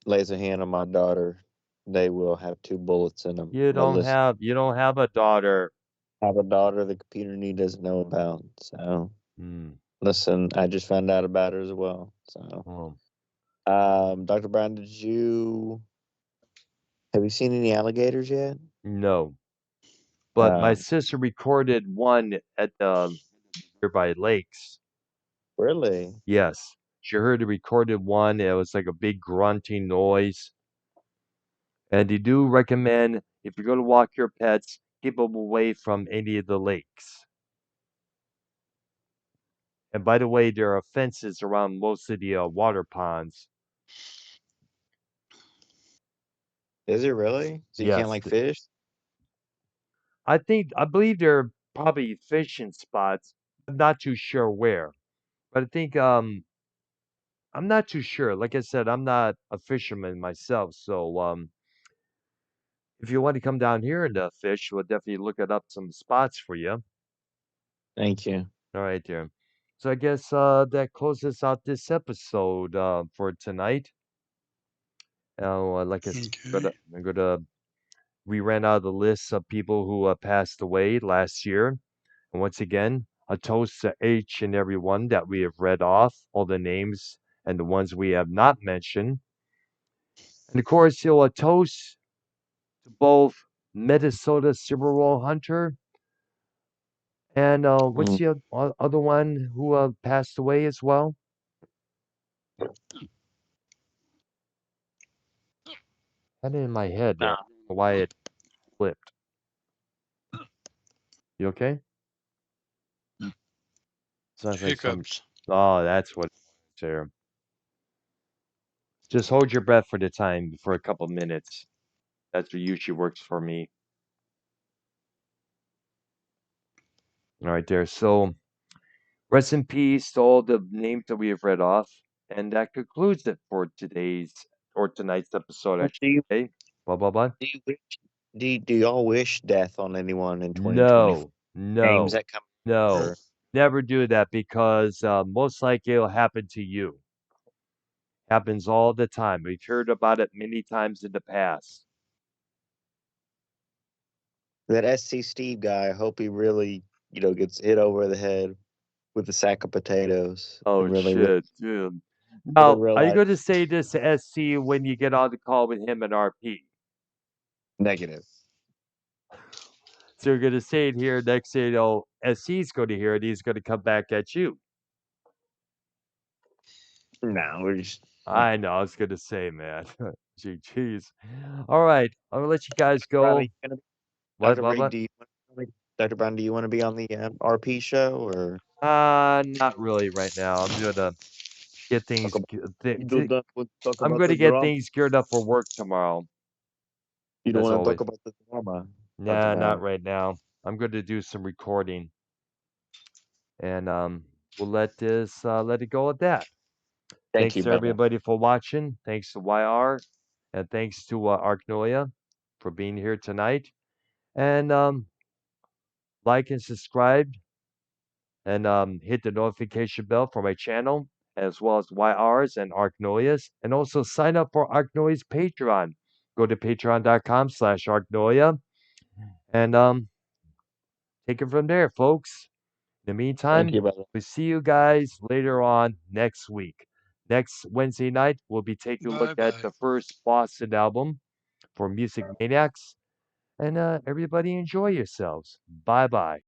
lays a hand on my daughter, they will have 2 bullets in them. you But listen, you don't have a daughter. I have a daughter the computer need doesn't know about. So Hmm. listen, I just found out about her as well. So, Dr. Brown, have you seen any alligators yet? No. But my Um, sister recorded one at the nearby lakes. really? Yes. She heard a recorded one. It was like a big grunting noise. And they do recommend if you're going to walk your pets, keep them away from any of the lakes. And by the way, there are fences around most of the water ponds. Is it really? So you can't Yes. like fish? I believe there are probably fishing spots. I'm not too sure where. But I think I'm not too sure. Like I said, I'm not a fisherman myself, so if you want to come down here and fish, we'll definitely look it up some spots for you. Thank you. All right, there. So I guess that closes out this episode for tonight. Like I said, Okay. we ran out of the list of people who passed away last year. And once again, a toast to each and every one that we have read off, all the names and the ones we have not mentioned. And of course, he'll toast to both Minnesota Super Bowl hunter and what's Mm. the other one who passed away as well? Had it in my head there. No. I don't know why it flipped. You okay? Sounds like some. Hiccups. Oh, that's what it's there. Just hold your breath for the time for a couple minutes. That's what usually works for me. All right, there. So rest in peace to all the names that we have read off, and that concludes it for today's or tonight's episode. I Well, should say. Blah blah blah. do you wish, do y'all wish death on anyone in 2024? No, Games no, that come no. or Never do that because most likely it'll happen to you. Happens all the time. We've heard about it many times in the past. that SC Steve guy. I hope he really, gets hit over the head with a sack of potatoes Oh and really, shit, dude. really Now, are you realize going to say this to SC when you get on the call with him and RP? negative. So you're going to say it here next thing you know, SC's going to hear it. He's going to come back at you. No, we're just I know. I was going to say, man. Gee, jeez. All right. I'm going to let you guys Brown, are go. you gonna be, What? Dr. What? Brigg, What? do you Dr. Brown, do you want to be on the RP show or Not really right now. I'm going to get things. talk about talk I'm about going the to get drama? things geared up for work tomorrow, You don't as want to talk always. about the drama, Dr. Nah, not Brown. right now. I'm going to do some recording, and we'll let it go at that. Thank Thanks you, to brother. everybody for watching. Thanks to YR, and thanks to Arknolia for being here tonight. And like and subscribe, and hit the notification bell for my channel, as well as YR's and Arknolia's, and also sign up for Arknolia's Patreon. Go to patreon.com/Arknolia, and take it from there, folks. In the Thank meantime, you, brother. we'll see you guys later on next week. Next Wednesday night, we'll be taking a look Bye at bye. the first Boston album for Music Maniacs. And everybody enjoy yourselves. Bye bye.